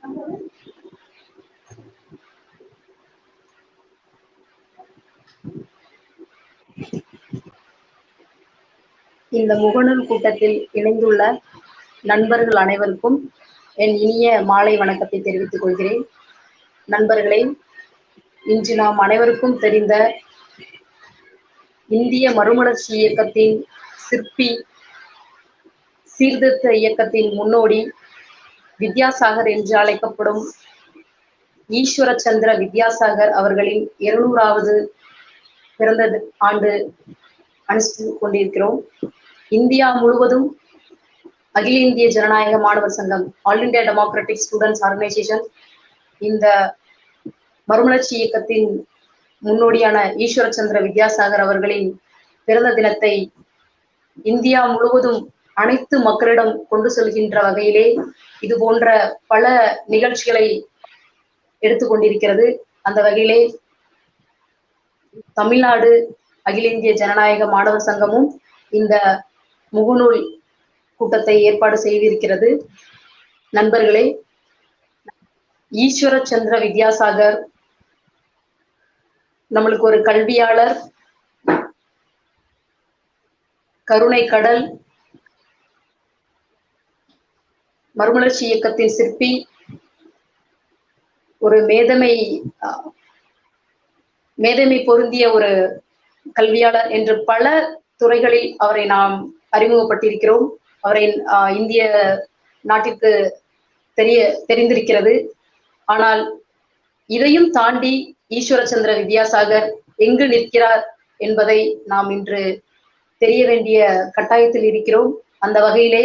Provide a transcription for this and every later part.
இந்த முகநூல் கூட்டத்தில் இணைந்துள்ள நண்பர்கள் அனைவருக்கும் என் இனிய மாலை வணக்கத்தை தெரிவித்துக் கொள்கிறேன். நண்பர்களே, இன்று நாம் அனைவருக்கும் தெரிந்த இந்திய மறுமலர்ச்சி இயக்கத்தின் சிற்பி, சீர்திருத்த இயக்கத்தின் முன்னோடி, வித்யாசாகர் என்று அழைக்கப்படும் ஈஸ்வர சந்திர வித்யாசாகர் அவர்களின் 200வது பிறந்த ஆண்டு அனுஷ்டித்துக் கொண்டிருக்கிறோம். இந்தியா முழுவதும் அகில இந்திய ஜனநாயக மாணவர் சங்கம், all India democratic students organisation, இந்த மறுமலர்ச்சி இயக்கத்தின் முன்னோடியான ஈஸ்வர சந்திர வித்யாசாகர் அவர்களின் பிறந்த தினத்தை இந்தியா முழுவதும் அனைத்து மக்களிடம் கொண்டு செல்கின்ற வகையிலே இது போன்ற பல நிகழ்ச்சிகளை எடுத்துக்கொண்டிருக்கிறது. அந்த வகையிலே தமிழ்நாடு அகில இந்திய ஜனநாயக மாணவர் சங்கமும் இந்த முகநூல் கூட்டத்தை ஏற்பாடு செய்திருக்கிறது. நண்பர்களே, ஈஸ்வர சந்திர வித்யாசாகர் நம்மளுக்கு ஒரு கல்வியாளர், கருணை கடல், மறுமலர்ச்சி இயக்கத்தின் சிற்பி, ஒரு மேதமை பொருந்திய ஒரு கல்வியாளர் என்று பல துறைகளில் அவரை நாம் அறிமுகப்பட்டிருக்கிறோம். அவரை இந்திய நாட்டிற்கு தெரிந்திருக்கிறது. ஆனால் இதையும் தாண்டி ஈஸ்வர சந்திர வித்யாசாகர் எங்கு நிற்கிறார் என்பதை நாம் இன்று தெரிய வேண்டிய கட்டாயத்தில் இருக்கிறோம். அந்த வகையிலே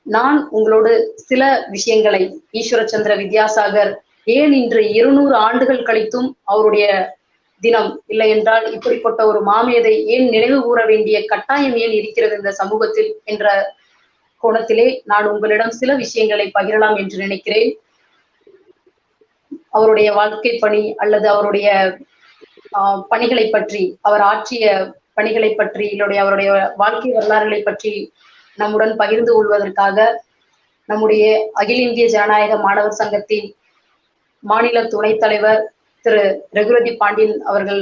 நான் உங்களோடு சில விஷயங்களை, ஈஸ்வர சந்திர வித்யாசாகர் ஏன் இன்று 200 ஆண்டுகள் கழித்தும் அவருடைய தினம் இல்லை என்றால் இப்படிப்பட்ட ஒரு மாமேதை ஏன் நினைவு கூற வேண்டிய கட்டாயம் ஏன் இருக்கிறது இந்த சமூகத்தில் என்ற கோணத்திலே நான் உங்களிடம் சில விஷயங்களை பகிரலாம் என்று நினைக்கிறேன். அவருடைய வாழ்க்கை பணி அல்லது அவருடைய பணிகளை பற்றி, அவர் ஆற்றிய பணிகளை பற்றி, இல்லைய அவருடைய வாழ்க்கை வரலாறுகளை பற்றி நம்முடன் பகிர்ந்து கொள்வதற்காக நம்முடைய அகில இந்திய ஜனநாயக மாணவர் சங்கத்தின் மாநில துணைத் தலைவர் திரு ரகுபதி பாண்டியன் அவர்கள்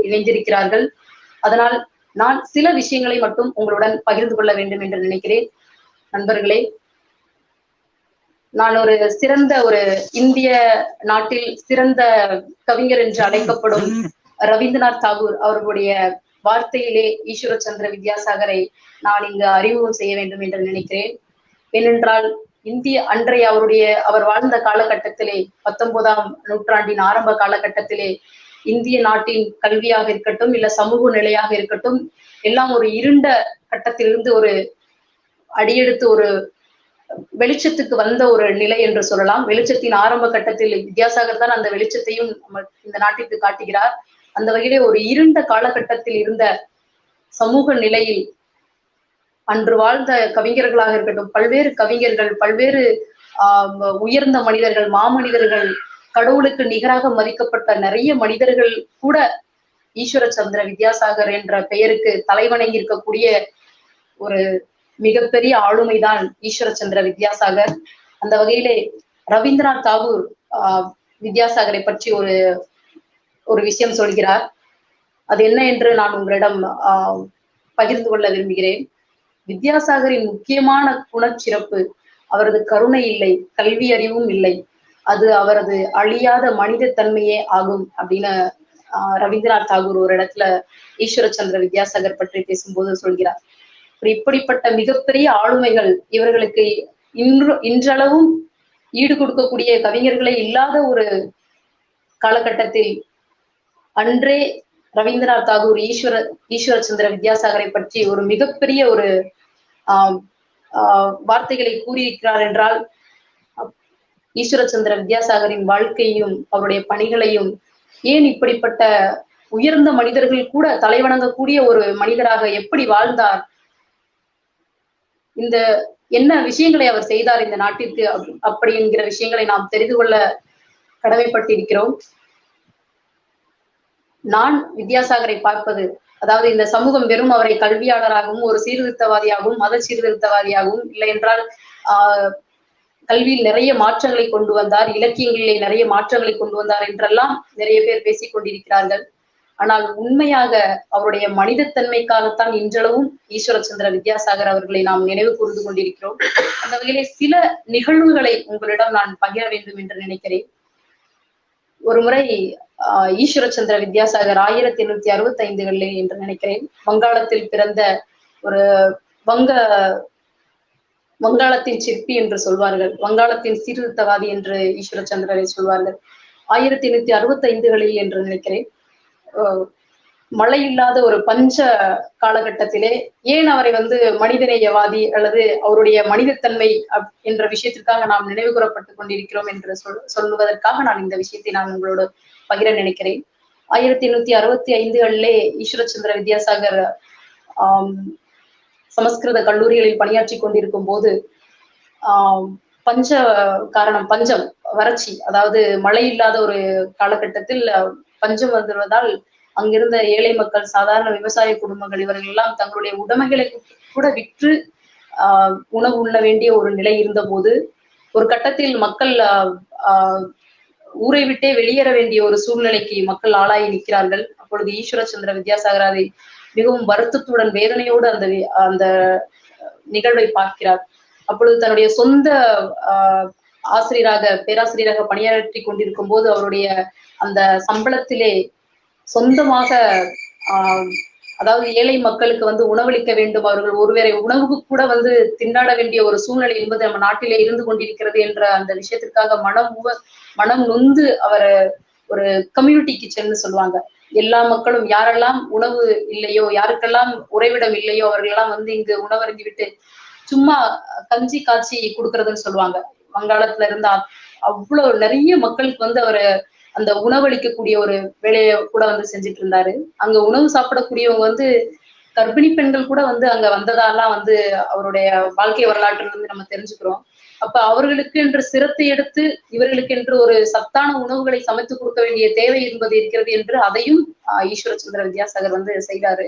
இணைந்திருக்கிறார்கள். அதனால் நான் சில விஷயங்களை மட்டும் உங்களுடன் பகிர்ந்து கொள்ள வேண்டும் என்று நினைக்கிறேன். நண்பர்களே, நான் ஒரு இந்திய நாட்டில் சிறந்த கவிஞர் என்று அழைக்கப்படும் ரவீந்திரநாத் தாகூர் அவர்களுடைய வார்த்தையிலே ஈஸ்வர சந்திர வித்யாசாகரை நான் இங்கு அறிமுகம் செய்ய வேண்டும் என்று நினைக்கிறேன். ஏனென்றால் அவர் வாழ்ந்த காலகட்டத்திலே, 19ஆம் நூற்றாண்டின் ஆரம்ப காலகட்டத்திலே இந்திய நாட்டின் கல்வியாக இருக்கட்டும், இல்ல சமூக நிலையாக இருக்கட்டும், எல்லாம் ஒரு இருண்ட கட்டத்திலிருந்து ஒரு அடியெடுத்து ஒரு வெளிச்சத்துக்கு வந்த ஒரு நிலை என்று சொல்லலாம். வெளிச்சத்தின் ஆரம்ப கட்டத்தில் வித்யாசாகர் தான் அந்த வெளிச்சத்தையும் இந்த நாட்டிற்கு காட்டுகிறார். அந்த வகையிலே ஒரு இருண்ட காலகட்டத்தில் இருந்த சமூக நிலையில் அன்று வாழ்ந்த கவிஞர்களாக இருக்கட்டும், பல்வேறு கவிஞர்கள், பல்வேறு உயர்ந்த மனிதர்கள், மாமனிதர்கள், கடவுளுக்கு நிகராக மதிக்கப்பட்ட நிறைய மனிதர்கள் கூட ஈஸ்வர சந்திர வித்யாசாகர் என்ற பெயருக்கு தலைவணங்கி இருக்கக்கூடிய ஒரு மிகப்பெரிய ஆளுமைதான் ஈஸ்வர சந்திர வித்யாசாகர். அந்த வகையிலே ரவீந்திரநாத் தாகூர் வித்யாசாகரை பற்றி ஒரு விஷயம் சொல்கிறார். அது என்ன என்று நான் உங்களிடம் பகிர்ந்து கொள்ள விரும்புகிறேன். வித்யாசாகரின் முக்கியமான குணச்சிறப்பு அவரது கருணை இல்லை, கல்வி அறிவும் இல்லை, அது அவரது அழியாத மனித தன்மையே ஆகும் அப்படின்னு ரவீந்திரநாத் தாகூர் ஒரு இடத்துல ஈஸ்வர சந்திர வித்யாசாகர் பற்றி பேசும்போது சொல்கிறார். இப்படிப்பட்ட மிகப்பெரிய ஆளுமைகள், இவர்களுக்கு இன்றளவும் ஈடு கொடுக்கக்கூடிய கவிஞர்களே இல்லாத ஒரு காலகட்டத்தில் அன்றே ரவீந்திரநாத் தாகூர் ஈஸ்வர சந்திர வித்யாசாகரை பற்றி ஒரு மிகப்பெரிய ஒரு வார்த்தைகளை கூறியிருக்கிறார் என்றால், ஈஸ்வர சந்திர வித்யாசாகரின் வாழ்க்கையும் அவருடைய பணிகளையும், ஏன் இப்படிப்பட்ட உயர்ந்த மனிதர்கள் கூட தலைவணங்கக்கூடிய ஒரு மனிதராக எப்படி வாழ்ந்தார், இந்த என்ன விஷயங்களை அவர் செய்தார் இந்த நாட்டிற்கு அப்படி என்கிற விஷயங்களை நாம் தெரிந்து கொள்ள கடமைப்பட்டிருக்கிறோம். நான் வித்யாசாகரை பார்ப்பது, அதாவது இந்த சமூகம் வெறும் அவரை கல்வியாளராகவும் ஒரு சீர்திருத்தவாதியாகவும் மத சீர்திருத்தவாதியாகவும் இல்லை என்றால் கல்வியில் நிறைய மாற்றங்களை கொண்டு வந்தார், இலக்கியங்களிலே நிறைய மாற்றங்களை கொண்டு வந்தார் என்றெல்லாம் நிறைய பேர் பேசிக் கொண்டிருக்கிறார்கள். ஆனால் உண்மையாக அவருடைய மனிதத்தன்மைக்காகத்தான் இன்றளவும் ஈஸ்வரச்சந்திர வித்யாசாகர் அவர்களை நாம் நினைவு கூர்ந்து கொண்டிருக்கிறோம். அந்த வகையிலே சில நிகழ்வுகளை உங்களிடம் நான் பகிர வேண்டும் என்று நினைக்கிறேன். ஒரு முறை ஈஸ்வரச்சந்திர வித்யாசாகர் 1865 என்று நினைக்கிறேன், வங்காளத்தில் பிறந்த ஒரு வங்காளத்தின் சிற்பி என்று சொல்வார்கள், வங்காளத்தின் சீர்திருத்தவாதி என்று ஈஸ்வரச்சந்திரரை சொல்வார்கள். 1865 என்று நினைக்கிறேன், மழை இல்லாத ஒரு பஞ்ச காலகட்டத்திலே ஏன் அவரை மனிதநேயவாதி அல்லது அவருடைய மனிதத்தன்மை என்ற விஷயத்திற்காக நாம் நினைவு கூறப்பட்டுக் கொண்டிருக்கிறோம் என்று சொல்லுவதற்காக நான் இந்த விஷயத்தை நான் உங்களோடு பகிர நினைக்கிறேன். 1865 ஈஸ்வரச்சந்திர வித்யாசாகர் சமஸ்கிருத கல்லூரிகளில் பணியாற்றி கொண்டிருக்கும் போது பஞ்சம், வறட்சி, அதாவது மழை இல்லாத ஒரு காலகட்டத்தில் பஞ்சம் வந்துடுவதால் அங்கிருந்த ஏழை மக்கள், சாதாரண விவசாய குடும்பங்கள் இவர்கள் எல்லாம் தங்களுடைய உடைமைகளை கூட விற்று உணவு உண்ண வேண்டிய ஒரு நிலை இருந்த போது ஒரு கட்டத்தில் மக்கள் ஊரை விட்டே வெளியேற வேண்டிய ஒரு சூழ்நிலைக்கு மக்கள் ஆளாகி நிற்கிறார்கள். அப்பொழுது ஈஸ்வரச்சந்திர வித்யாசாகர் அதை மிகவும் வருத்தத்துடன் வேதனையோடு அந்த நிகழ்வை பார்க்கிறார். அப்பொழுது தன்னுடைய சொந்த பேராசிரியராக பணியாற்றி கொண்டிருக்கும் போது அவருடைய அந்த சம்பளத்திலே சொந்தமாக அதாவது ஏழை மக்களுக்கு உணவளிக்க வேண்டும், அவர்கள் ஒருவேளை உணவுக்கு கூட திண்டாட வேண்டிய ஒரு சூழ்நிலை என்பது நம்ம நாட்டிலே இருந்து கொண்டிருக்கிறது என்ற அந்த விஷயத்திற்காக மனம் நொந்து அவர் ஒரு கம்யூனிட்டி கிச்சன்னு சொல்லுவாங்க, எல்லா மக்களும் யாரெல்லாம் உணவு இல்லையோ, யாருக்கெல்லாம் உறைவிடம் இல்லையோ அவர்கள் எல்லாம் இங்கு உணவருந்தி விட்டு சும்மா கஞ்சி காய்ச்சி கொடுக்கறதுன்னு சொல்லுவாங்க. வங்காளத்துல இருந்த அவ்வளவு நிறைய மக்களுக்கு அவரு அந்த உணவளிக்கக்கூடிய ஒரு வேலையை கூட செஞ்சுட்டு இருந்தாரு. அங்க உணவு சாப்பிடக்கூடியவங்க கர்ப்பிணி பெண்கள் கூட அங்க வந்ததாலாம் அவருடைய வாழ்க்கை வரலாற்றுல இருந்து நம்ம தெரிஞ்சுக்கிறோம். அப்ப அவர்களுக்கு என்று சிரத்தை எடுத்து இவர்களுக்கு என்று ஒரு சத்தான உணவுகளை சமைத்து கொடுக்க வேண்டிய தேவை என்பது இருக்கிறது என்று அதையும் ஈஸ்வரச்சந்திர வித்யாசாகர் செய்தாரு.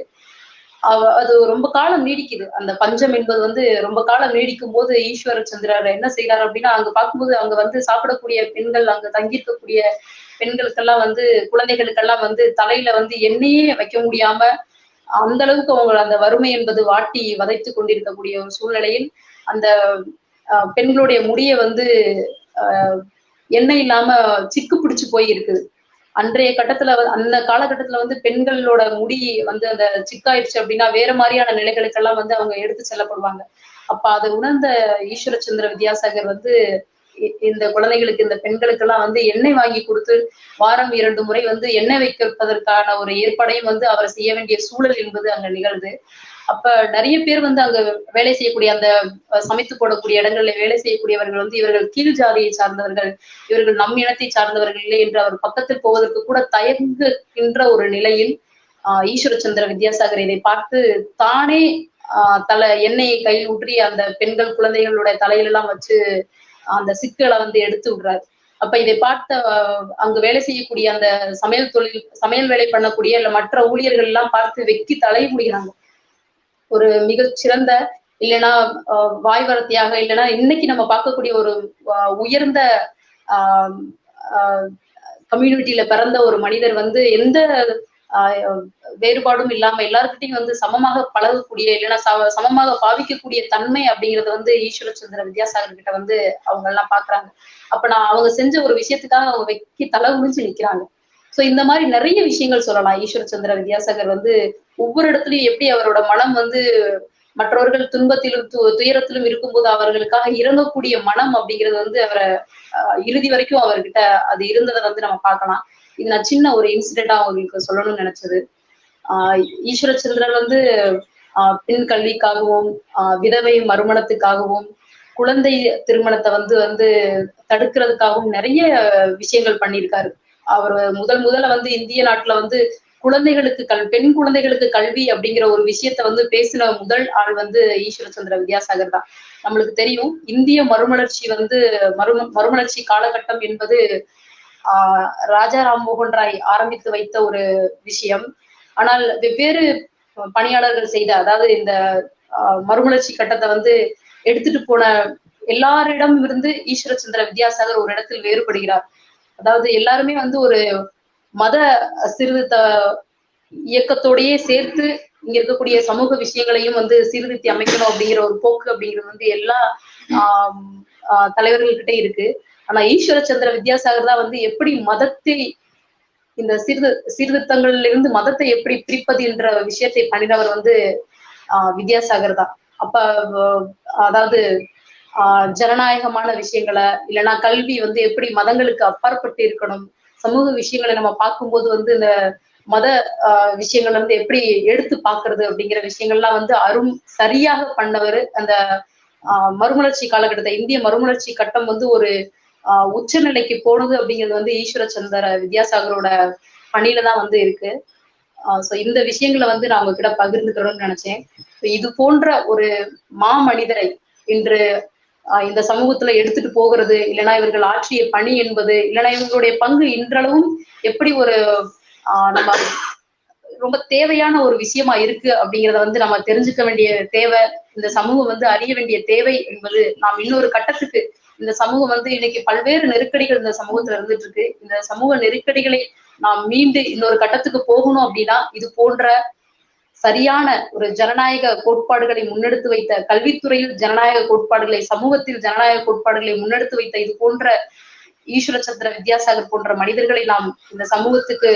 அது ரொம்ப காலம் நீடிக்குது. அந்த பஞ்சம் என்பது ரொம்ப காலம் நீடிக்கும் போது ஈஸ்வரச்சந்திரர் என்ன செய்யறாரு அப்படின்னா, அங்க பார்க்கும்போது அங்க சாப்பிடக்கூடிய பெண்கள், அங்க தங்கியிருக்கக்கூடிய பெண்களுக்கெல்லாம் குழந்தைகளுக்கெல்லாம் தலையில எண்ணெயே வைக்க முடியாம அந்த அளவுக்கு அவங்க அந்த வறுமை என்பது வாட்டி வதைத்து கொண்டிருக்கக்கூடிய ஒரு சூழ்நிலையில் அந்த பெண்களுடைய முடிய எண்ணெய் இல்லாம சிக்கு பிடிச்சு போய் இருக்குது. அன்றைய கட்டத்துல அந்த காலகட்டத்துல பெண்களோட முடி அந்த சிக்காயிடுச்சு அப்படின்னா வேற மாதிரியான நிலைகளுக்கெல்லாம் அவங்க எடுத்து செல்லப்படுவாங்க. அப்ப அதை உணர்ந்த ஈஸ்வரச்சந்திர வித்யாசாகர் இந்த குழந்தைகளுக்கு, இந்த பெண்களுக்கெல்லாம் எண்ணெய் வாங்கி கொடுத்து வாரம் 2 முறை எண்ணெய் வைப்பதற்கான ஒரு ஏற்பாடையும் அவர் செய்ய வேண்டிய சூழல் என்பது அங்க நிகழ்து. அப்ப நிறைய பேர் அங்க வேலை செய்யக்கூடிய அந்த சமைத்து போடக்கூடிய இடங்கள்ல வேலை செய்யக்கூடியவர்கள் இவர்கள் கீழ் ஜாதியை சார்ந்தவர்கள், இவர்கள் நம் இனத்தை சார்ந்தவர்கள் இல்லை என்று அவர் பக்கத்தில் போவதற்கு கூட தயங்குகின்ற ஒரு நிலையில் ஈஸ்வரச்சந்திர வித்யாசாகர் இதை பார்த்து தானே எண்ணெயை கையில் ஊற்றி அந்த பெண்கள் குழந்தைகளுடைய தலையிலெல்லாம் வச்சு அந்த சிக்கலை எடுத்து விடுறாரு. அப்ப இதை பார்த்த அங்கு வேலை செய்யக்கூடிய அந்த சமையல் வேலை பண்ணக்கூடிய இல்ல மற்ற ஊழியர்கள் எல்லாம் பார்த்து வெக்கி தலை முடிகிறாங்க. ஒரு மிகச்சிறந்த இல்லைன்னா வாய்வரத்தியாக இல்லைன்னா இன்னைக்கு நம்ம பார்க்கக்கூடிய ஒரு உயர்ந்த கம்யூனிட்டியில பிறந்த ஒரு மனிதர் எந்த வேறுபாடும் இல்லாம எல்லாருக்கிட்டையும் சமமாக பழகக்கூடிய இல்லைன்னா சமமாக பாவிக்கக்கூடிய தன்மை அப்படிங்கறது ஈஸ்வரச்சந்திர வித்யாசாகர் கிட்ட அவங்க எல்லாம் பாக்குறாங்க. அப்ப அவங்க செஞ்ச ஒரு விஷயத்துக்காக அவங்க வெக்கி தலை குனிஞ்சு நிக்கிறாங்க. சோ இந்த மாதிரி நிறைய விஷயங்கள் சொல்லலாம். ஈஸ்வரச்சந்திர வித்யாசாகர் ஒவ்வொரு இடத்துலயும் எப்படி அவரோட மனம் மற்றவர்கள் துன்பத்திலும் துயரத்திலும் இருக்கும்போது அவர்களுக்காக இறங்கக்கூடிய மனம் அப்படிங்கிறது அவரை இறுதி வரைக்கும் அவர்கிட்ட அது இருந்ததை நம்ம பார்க்கலாம். இது நான் சின்ன ஒரு இன்சிடென்டா அவங்களுக்கு சொல்லணும்னு நினைச்சது. ஈஸ்வரச்சந்திரன் பெண் கல்விக்காகவும் விதவை மறுமணத்துக்காகவும் குழந்தை திருமணத்தை தடுக்கிறதுக்காகவும் நிறைய விஷயங்கள் பண்ணியிருக்காரு. அவர் முதல்ல இந்திய நாட்டுல பெண் குழந்தைகளுக்கு கல்வி அப்படிங்கிற ஒரு விஷயத்த பேசின முதல் ஆள் ஈஸ்வரச்சந்திர வித்யாசாகர் தான். நம்மளுக்கு தெரியும், இந்திய மறுமலர்ச்சி மறுமலர்ச்சி காலகட்டம் என்பது ராஜா ராம்மோகன் ராய் ஆரம்பித்து வைத்த ஒரு விஷயம். ஆனால் வெவ்வேறு பணியாளர்கள் செய்த, அதாவது இந்த மறுமலர்ச்சி கட்டத்தை எடுத்துட்டு போன எல்லாரிடம் இருந்து ஈஸ்வர சந்திர வித்யாசாகர் ஒரு இடத்தில் வேறுபடுகிறார். அதாவது எல்லாருமே வந்து ஒரு மத சீர்திருத்த இயக்கத்தோடையே சேர்த்து இங்க இருக்கக்கூடிய சமூக விஷயங்களையும் வந்து சீர்திருத்தி அமைக்கணும் அப்படிங்கிற ஒரு போக்கு அப்படிங்கிறது வந்து எல்லா ஆஹ் தலைவர்கள்கிட்ட இருக்கு. ஆனா ஈஸ்வர சந்திர வித்யாசாகர் தான் வந்து எப்படி மதத்தை இந்த சீர்திருத்தங்கள்ல இருந்து மதத்தை எப்படி பிரிப்பது என்ற விஷயத்தை பண்ணினவர் வந்து வித்யாசாகர் தான். அப்ப அதாவது ஜனநாயகமான விஷயங்களை இல்லைன்னா கல்வி வந்து எப்படி மதங்களுக்கு அப்பாற்பட்டு இருக்கணும், சமூக விஷயங்களை நம்ம பார்க்கும்போது வந்து இந்த மத விஷயங்கள் வந்து எப்படி எடுத்து பாக்குறது அப்படிங்கிற விஷயங்கள்லாம் வந்து சரியாக பண்ணவர். அந்த மறுமலர்ச்சி காலகட்டத்தை இந்திய மறுமலர்ச்சி கட்டம் வந்து ஒரு உச்சநிலைக்கு போனது அப்படிங்கிறது வந்து ஈஸ்வர சந்திர வித்யாசாகரோட பணியில தான் வந்து இருக்கு. சோ இந்த விஷயங்களை வந்து நான் உங்ககிட்ட பகிர்ந்துக்கணும்னு நினைச்சேன். இது போன்ற ஒரு மாமனிதரை இன்று இந்த சமூகத்துல எடுத்துட்டு போகிறது, இல்லைன்னா இவர்கள் ஆற்றிய பணி என்பது, இல்லைன்னா இவங்களுடைய பங்கு இன்றளவும் எப்படி ஒரு நம்ம ரொம்ப தேவையான ஒரு விஷயமா இருக்கு அப்படிங்கிறத வந்து நம்ம தெரிஞ்சுக்க வேண்டிய தேவை, இந்த சமூகம் வந்து அறிய வேண்டிய தேவை என்பது நாம் இன்னொரு கட்டத்துக்கு இந்த சமூகம் வந்து இன்னைக்கு பல்வேறு நெருக்கடிகள் இந்த சமூகத்துல இருந்துட்டு இருக்கு. இந்த சமூக நெருக்கடிகளை நாம் மீண்டு இன்னொரு கட்டத்துக்கு போகணும் அப்படின்னா இது போன்ற சரியான ஒரு ஜனநாயக கோட்பாடுகளை முன்னெடுத்து வைத்த, கல்வித்துறையில் ஜனநாயக கோட்பாடுகளை, சமூகத்தில் ஜனநாயக கோட்பாடுகளை முன்னெடுத்து வைத்த இது போன்ற ஈஸ்வர சந்திர வித்யாசாகர் போன்ற மனிதர்களை நாம் இந்த சமூகத்துக்கு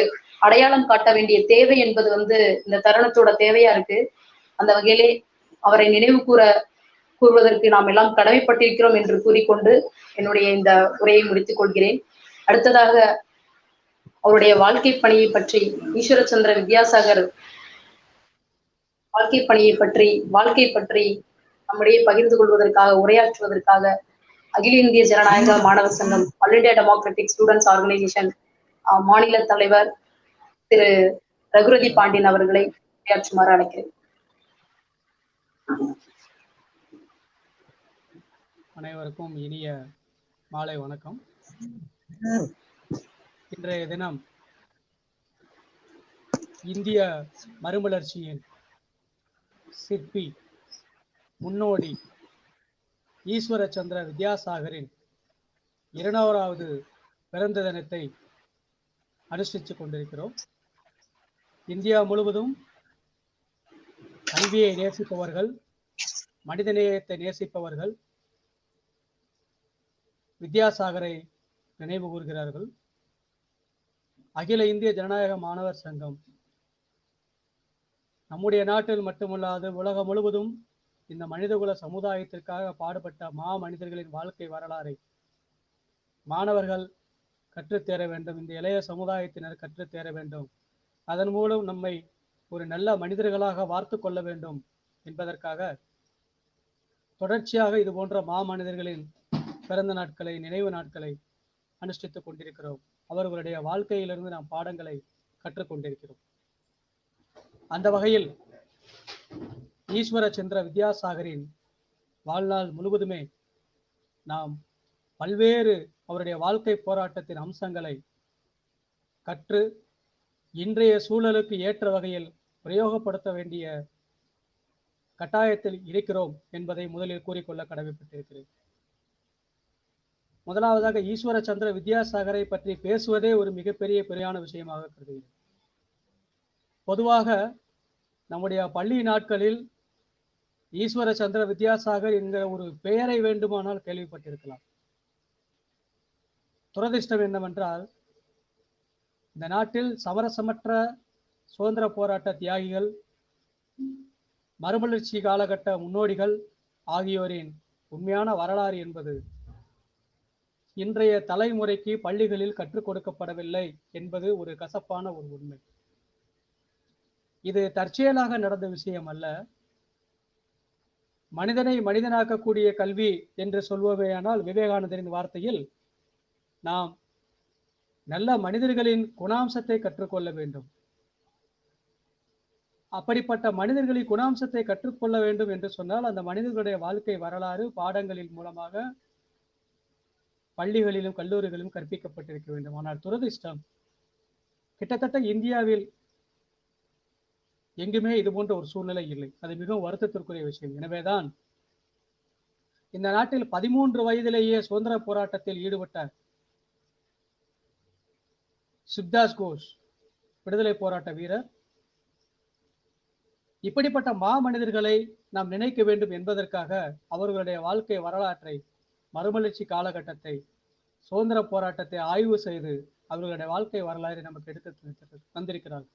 அடையாளம் காட்ட வேண்டிய தேவை என்பது வந்து இந்த தருணத்தோட தேவையா இருக்கு. அந்த வகையிலே அவரை நினைவு கூறுவதற்கு நாம் எல்லாம் கடமைப்பட்டிருக்கிறோம் என்று கூறிக்கொண்டு என்னுடைய இந்த உரையை முடித்துக் கொள்கிறேன். அடுத்ததாக அவருடைய வாழ்க்கை பணியை பற்றி, ஈஸ்வர சந்திர வித்யாசாகர் வாழ்க்கை பற்றி நம்முடைய பகிர்ந்து கொள்வதற்காக, உரையாற்றுவதற்காக அகில இந்திய ஜனநாயக மாணவர் சங்கம், all India democratic students organisation மாநில தலைவர் திரு ரகுரதி பாண்டியன் அவர்களை உரையாற்றுமாறு அழைக்கிறேன். அனைவருக்கும் இனிய மாலை வணக்கம். இன்றைய தினம் இந்திய மறுமலர்ச்சியின் சிற்பி, முன்னோடி ஈஸ்வர சந்திர வித்யாசாகரின் 200வது பிறந்த தினத்தை அனுஷ்டித்துக் கொண்டிருக்கிறோம். இந்தியா முழுவதும் கல்வியை நேசிப்பவர்கள், மனிதநேயத்தை நேசிப்பவர்கள் வித்யாசாகரை நினைவு கூறுகிறார்கள். அகில இந்திய ஜனநாயக மாணவர் சங்கம் நம்முடைய நாட்டில் மட்டுமல்லாது உலகம் முழுவதும் இந்த மனிதகுல சமுதாயத்திற்காக பாடுபட்ட மனிதர்களின் வாழ்க்கை வரலாறை மாணவர்கள் கற்றுத்தேர வேண்டும், இந்த இளைய சமுதாயத்தினர் கற்றுத்தேர வேண்டும், அதன் மூலம் நம்மை ஒரு நல்ல மனிதர்களாக வார்த்து கொள்ள வேண்டும் என்பதற்காக தொடர்ச்சியாக இது போன்ற மனிதர்களின் பிறந்த நாட்களை, நினைவு நாட்களை அனுஷ்டித்துக் கொண்டிருக்கிறோம். அவர்களுடைய வாழ்க்கையிலிருந்து நாம் பாடங்களை கற்றுக்கொண்டிருக்கிறோம். அந்த வகையில் ஈஸ்வர சந்திர வித்யாசாகரின் வாழ்நாள் முழுவதுமே நாம் பல்வேறு அவருடைய வாழ்க்கை போராட்டத்தின் அம்சங்களை கற்று இன்றைய சூழலுக்கு ஏற்ற வகையில் பிரயோகப்படுத்த வேண்டிய கட்டாயத்தில் இருக்கிறோம் என்பதை முதலில் கூறிக்கொள்ள கடமைப்பட்டிருக்கிறேன். முதலாவதாக ஈஸ்வர சந்திர வித்யாசாகரை பற்றி பேசுவதே ஒரு மிகப்பெரிய பெரியான விஷயமாக கருதுகிறேன். பொதுவாக நம்முடைய பள்ளி நாட்களில் ஈஸ்வர சந்திர வித்யாசாகர் என்கிற ஒரு பெயரை வேண்டுமானால் கேள்விப்பட்டிருக்கலாம். துரதிர்ஷ்டம் என்னவென்றால், இந்த நாட்டில் சமரசமற்ற சுதந்திர போராட்ட தியாகிகள், மறுமலர்ச்சி காலகட்ட முன்னோடிகள் ஆகியோரின் உண்மையான வரலாறு என்பது இன்றைய தலைமுறைக்கு பள்ளிகளில் கற்றுக் கொடுக்கப்படவில்லை என்பது ஒரு கசப்பான ஒரு உண்மை. இது தற்செயலாக நடந்த விஷயம் அல்ல. மனிதனை மனிதனாக்கக்கூடிய கல்வி என்று சொல்வதையானால் விவேகானந்தரின் வார்த்தையில் நாம் நல்ல மனிதர்களின் குணாம்சத்தை கற்றுக்கொள்ள வேண்டும். அப்படிப்பட்ட மனிதர்களின் குணாம்சத்தை கற்றுக்கொள்ள வேண்டும் என்று சொன்னால் அந்த மனிதர்களுடைய வாழ்க்கை வரலாறு பாடங்களின் மூலமாக பள்ளிகளிலும் கல்லூரிகளிலும் கற்பிக்கப்பட்டிருக்க வேண்டும். ஆனால் துரதிர்ஷ்டம், கிட்டத்தட்ட இந்தியாவில் எங்குமே இது போன்ற ஒரு சூழ்நிலை இல்லை. அது மிகவும் வருத்தத்திற்குரிய விஷயம். எனவேதான் இந்த நாட்டில் 13 வயதிலேயே சுதந்திர போராட்டத்தில் ஈடுபட்ட சுக்தாஸ் கோஷ் விடுதலை போராட்ட வீரர். இப்படிப்பட்ட மாமனிதர்களை நாம் நினைக்க வேண்டும் என்பதற்காக அவர்களுடைய வாழ்க்கை வரலாற்றை, மறுமலர்ச்சி காலகட்டத்தை, சுதந்திர போராட்டத்தை ஆய்வு செய்து அவர்களுடைய வாழ்க்கை வரலாறை நமக்கு எடுத்து தந்திருக்கிறார்கள்.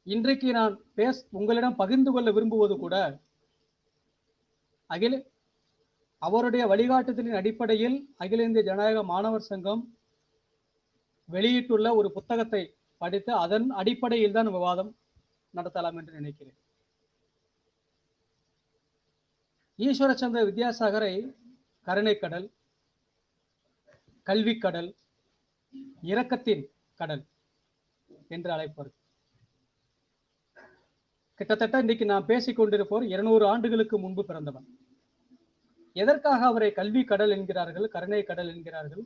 இன்றைக்கு நான் உங்களிடம் பகிர்ந்து கொள்ள விரும்புவது கூட அவருடைய வழிகாட்டுதலின் அடிப்படையில் அகில இந்திய ஜனநாயக மாணவர் சங்கம் வெளியிட்டுள்ள ஒரு புத்தகத்தை படித்து அதன் அடிப்படையில் தான் விவாதம் நடத்தலாம் என்று நினைக்கிறேன். ஈஸ்வரச்சந்திர வித்யாசாகரை கருணைக்கடல், கல்விக்கடல், இரக்கத்தின் கடல் என்று அழைப்பார்கள். கிட்டத்தட்ட இன்றைக்கு நாம் பேசிக் கொண்டிருப்போர் 200 ஆண்டுகளுக்கு முன்பு பிறந்தவர். எதற்காக அவரை கல்வி கடல் என்கிறார்கள், கருணை கடல் என்கிறார்கள்?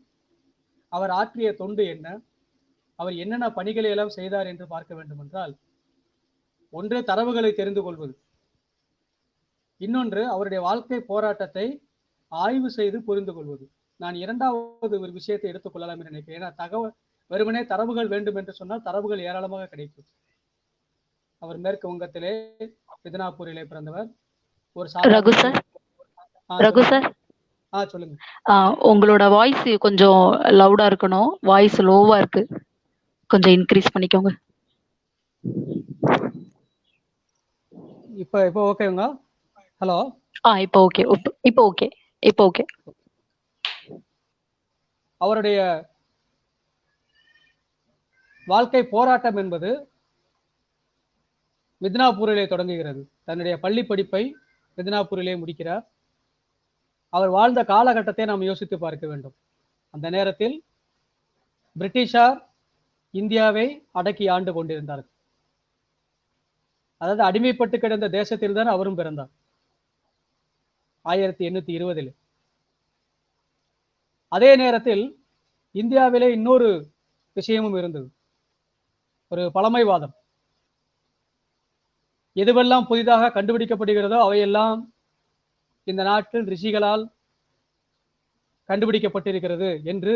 அவர் ஆற்றிய தொண்டு என்ன, அவர் என்னென்ன பணிகளை எல்லாம் செய்தார் என்று பார்க்க வேண்டும் என்றால், ஒன்று தரவுகளை தெரிந்து கொள்வது, இன்னொன்று அவருடைய வாழ்க்கை போராட்டத்தை ஆய்வு செய்து புரிந்து கொள்வது. நான் இரண்டாவது ஒரு விஷயத்தை எடுத்துக்கொள்ளலாம் என்று நினைக்கிறேன். ஏன்னா வெறுமனே தரவுகள் வேண்டும் என்று சொன்னால் தரவுகள் ஏராளமாக கிடைக்கும். அவர் மேற்கு வங்கத்திலே மிதினாபூரிலே பிறந்தவர். ஒரு ரகு சார், சொல்லுங்க. உங்களோட வாய்ஸ் கொஞ்சம் லவுடா இருக்கணும். வாய்ஸ் லோவா இருக்கு, கொஞ்சம் இன்க்ரீஸ் பண்ணிக்கோங்க. இப்போ ஓகேங்க? ஹலோ. இப்போ ஓகே, இப்போ ஓகே, இப்போ ஓகே. அவருடைய வாழ்க்கை போராட்டம் என்பது மிதினாபூரிலே தொடங்குகிறது. தன்னுடைய பள்ளி படிப்பை மிதினாபூரிலே முடிக்கிறார். அவர் வாழ்ந்த காலகட்டத்தை நாம் யோசித்து பார்க்க வேண்டும். அந்த நேரத்தில் பிரிட்டிஷார் இந்தியாவை அடக்கி ஆண்டு கொண்டிருந்தார்கள். அதாவது அடிமைப்பட்டு கிடந்த தேசத்தில் தான் அவரும் பிறந்தார் 1820. அதே நேரத்தில் இந்தியாவிலே இன்னொரு விஷயமும் இருந்தது, ஒரு பழமைவாதம். எதுவெல்லாம் புதிதாக கண்டுபிடிக்கப்படுகிறதோ அவையெல்லாம் இந்த நாட்டில் ரிஷிகளால் கண்டுபிடிக்கப்பட்டிருக்கிறது என்று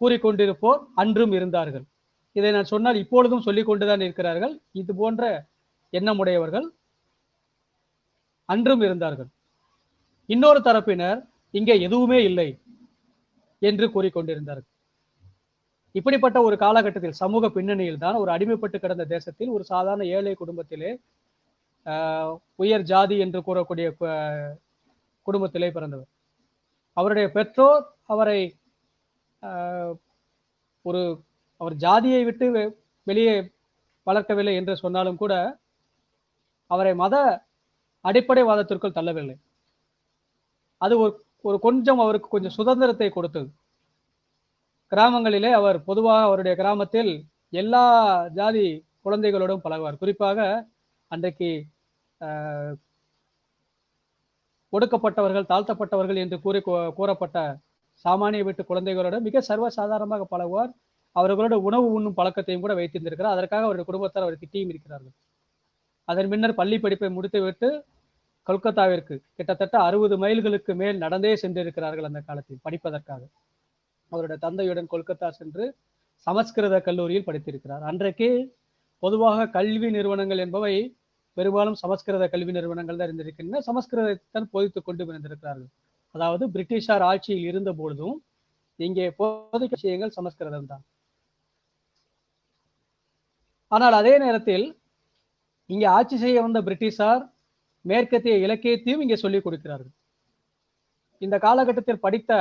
கூறிக்கொண்டிருப்போர் அன்றும் இருந்தார்கள். இதை நான் சொன்னால் இப்பொழுதும் சொல்லிக் கொண்டுதான் இருக்கிறார்கள். இது போன்ற எண்ணமுடையவர்கள் அன்றும் இருந்தார்கள். இன்னொரு தரப்பினர் இங்கே எதுவுமே இல்லை என்று கூறிக்கொண்டிருந்தார்கள். இப்படிப்பட்ட ஒரு காலகட்டத்தில், சமூக பின்னணியில் தான் ஒரு அடிமைப்பட்டு கிடந்த தேசத்தில் ஒரு சாதாரண ஏழை குடும்பத்திலே, உயர் ஜாதி என்று கூறக்கூடிய குடும்பத்திலே பிறந்தவர். அவருடைய பெற்றோர் அவரை அவர் ஜாதியை விட்டு வெளியே வளர்க்கவில்லை என்று சொன்னாலும் கூட அவரை மத அடிப்படைவாதத்திற்குள் தள்ளவில்லை. அது ஒரு கொஞ்சம் அவருக்கு கொஞ்சம் சுதந்திரத்தை கொடுத்தது. கிராமங்களிலே அவர் பொதுவாக அவருடைய கிராமத்தில் எல்லா ஜாதி குழந்தைகளோடும் பழகுவார். குறிப்பாக அன்றைக்கு ஒடுக்கப்பட்டவர்கள், தாழ்த்தப்பட்டவர்கள் என்று கூறப்பட்ட சாமானிய வீட்டு குழந்தைகளோட மிக சர்வசாதாரணமாக பழகுவார். அவர்களோட உணவு உண்ணும் பழக்கத்தையும் கூட வைத்திருந்திருக்கிறார். அதற்காக அவருடைய குடும்பத்தார் அவர் திட்டியும் இருக்கிறார்கள். அதன் பின்னர் பள்ளி படிப்பை முடித்துவிட்டு கொல்கத்தாவிற்கு கிட்டத்தட்ட 60 மைல்களுக்கு மேல் நடந்தே சென்றிருக்கிறார்கள் அந்த காலத்தில் படிப்பதற்காக. அவருடைய தந்தையுடன் கொல்கத்தா சென்று சமஸ்கிருத கல்லூரியில் படித்திருக்கிறார். அன்றைக்கு பொதுவாக கல்வி நிறுவனங்கள் என்பவை பெரும்பாலும் சமஸ்கிருத கல்வி நிறுவனங்கள் தான் இருந்திருக்கின்றன. சமஸ்கிருதத்தான் போதித்துக் கொண்டு வந்திருக்கிறார்கள். அதாவது பிரிட்டிஷார் ஆட்சியில் இருந்த பொழுதும் இங்கே போதிக்க விஷயங்கள் சமஸ்கிருதம் தான். ஆனால் அதே நேரத்தில் இங்கே ஆட்சி செய்ய வந்த பிரிட்டிஷார் மேற்கத்திய இலக்கியத்தையும் இங்கே சொல்லிக் கொடுக்கிறார்கள். இந்த காலகட்டத்தில் படித்த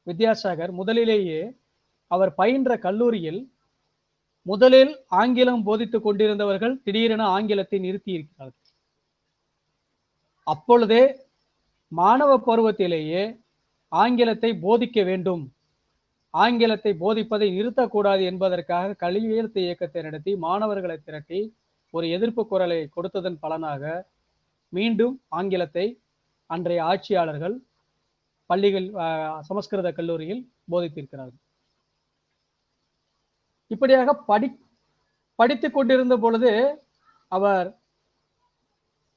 வித்யாசாகர் முதலிலேயே அவர் பயின்ற கல்லூரியில் முதலில் ஆங்கிலம் போதித்துக் கொண்டிருந்தவர்கள் திடீரென ஆங்கிலத்தை நிறுத்தி இருக்கிறார்கள். அப்பொழுதே மாணவ பருவத்திலேயே ஆங்கிலத்தை போதிக்க வேண்டும், ஆங்கிலத்தை போதிப்பதை நிறுத்தக்கூடாது என்பதற்காக கல்வியெழுத்து இயக்கத்தை நடத்தி மாணவர்களை திரட்டி ஒரு எதிர்ப்பு குரலை கொடுத்ததன் பலனாக மீண்டும் ஆங்கிலத்தை அன்றைய ஆட்சியாளர்கள் பள்ளிகள், சமஸ்கிருத கல்லூரியில் போதித்திருக்கிறார்கள். இப்படியாக படித்துக் கொண்டிருந்த பொழுது அவர்